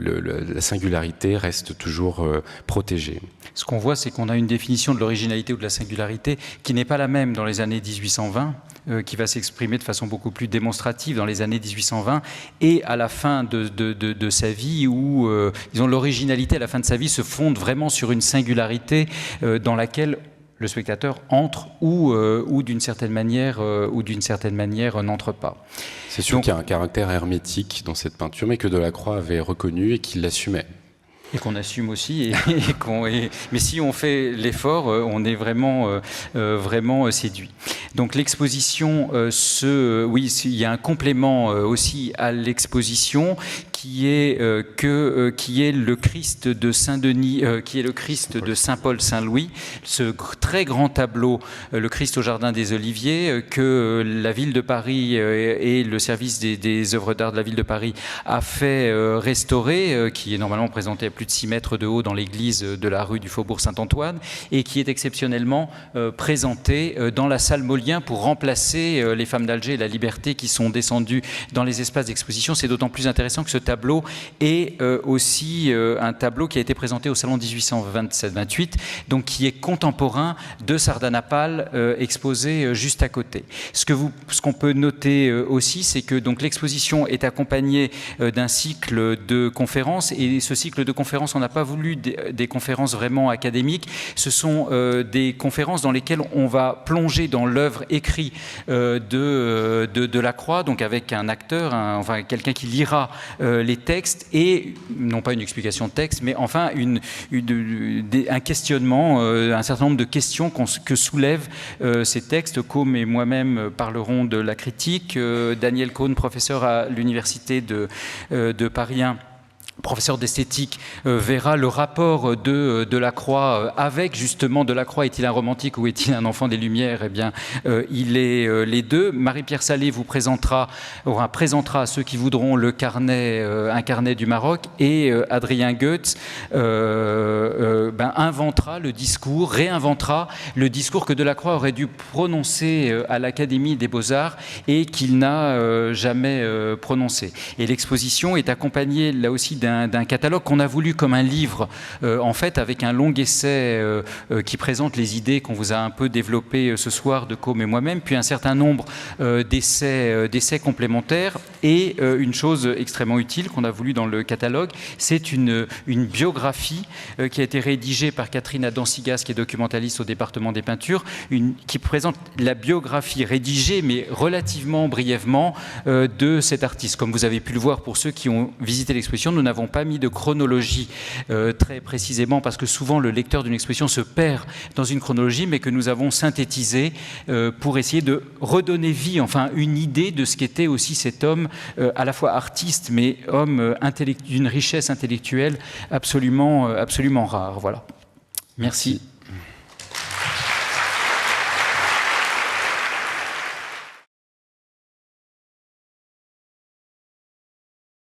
la singularité reste toujours protégée. Ce qu'on voit, c'est qu'on a une définition de l'originalité ou de la singularité qui n'est pas la même dans les années 1820, qui va s'exprimer de façon beaucoup plus démonstrative dans les années 1820 et à la fin de sa vie, où disons, l'originalité à la fin de sa vie se fonde vraiment sur une singularité dans laquelle le spectateur entre ou d'une certaine manière n'entre pas. C'est sûr qu'il y a un caractère hermétique dans cette peinture, mais que Delacroix avait reconnu et qu'il l'assumait. Et qu'on assume aussi, mais si on fait l'effort, on est vraiment séduit. Donc l'exposition, oui, il y a un complément aussi à l'exposition qui est le Christ de Saint-Denis, qui est le Christ de Saint-Paul-Saint-Louis, ce très grand tableau, le Christ au Jardin des Oliviers, que la ville de Paris et le service des œuvres d'art de la ville de Paris a fait restaurer, qui est normalement présenté à plus de 6 mètres de haut dans l'église de la rue du Faubourg Saint-Antoine, et qui est exceptionnellement présenté dans la salle Molien pour remplacer les femmes d'Alger et la Liberté qui sont descendues dans les espaces d'exposition. C'est d'autant plus intéressant que ce tableau est aussi un tableau qui a été présenté au salon 1827-28, donc qui est contemporain de Sardanapale exposé juste à côté. Ce qu'on peut noter aussi, c'est que donc l'exposition est accompagnée d'un cycle de conférences, et ce cycle de conférences, on n'a pas voulu des conférences vraiment académiques, ce sont des conférences dans lesquelles on va plonger dans l'œuvre écrite de Delacroix, donc avec un acteur, enfin quelqu'un qui lira les textes, et non pas une explication de texte, mais enfin un questionnement, un certain nombre de questions que soulèvent ces textes. Côme et moi-même parlerons de la critique. Daniel Cohn, professeur à l'université de Paris 1, professeur d'esthétique, verra le rapport de Delacroix avec justement Delacroix. Est-il un romantique ou est-il un enfant des Lumières? Eh bien, il est les deux. Marie-Pierre Salé vous présentera à ceux qui voudront un carnet du Maroc, et Adrien Goetz réinventera le discours que Delacroix aurait dû prononcer à l'Académie des Beaux-Arts et qu'il n'a jamais prononcé. Et l'exposition est accompagnée là aussi d'un catalogue qu'on a voulu comme un livre, en fait, avec un long essai qui présente les idées qu'on vous a un peu développées ce soir de Côme et moi-même, puis un certain nombre d'essais complémentaires, et une chose extrêmement utile qu'on a voulu dans le catalogue, c'est une biographie qui a été rédigée par Catherine Adam-Sigas, qui est documentaliste au département des peintures, qui présente la biographie rédigée, mais relativement brièvement, de cet artiste. Comme vous avez pu le voir pour ceux qui ont visité l'exposition, nous n'avons pas mis de chronologie très précisément, parce que souvent le lecteur d'une exposition se perd dans une chronologie, mais que nous avons synthétisé pour essayer de redonner vie, enfin une idée de ce qu'était aussi cet homme, à la fois artiste, mais homme d'une richesse intellectuelle absolument rare. Voilà. Merci.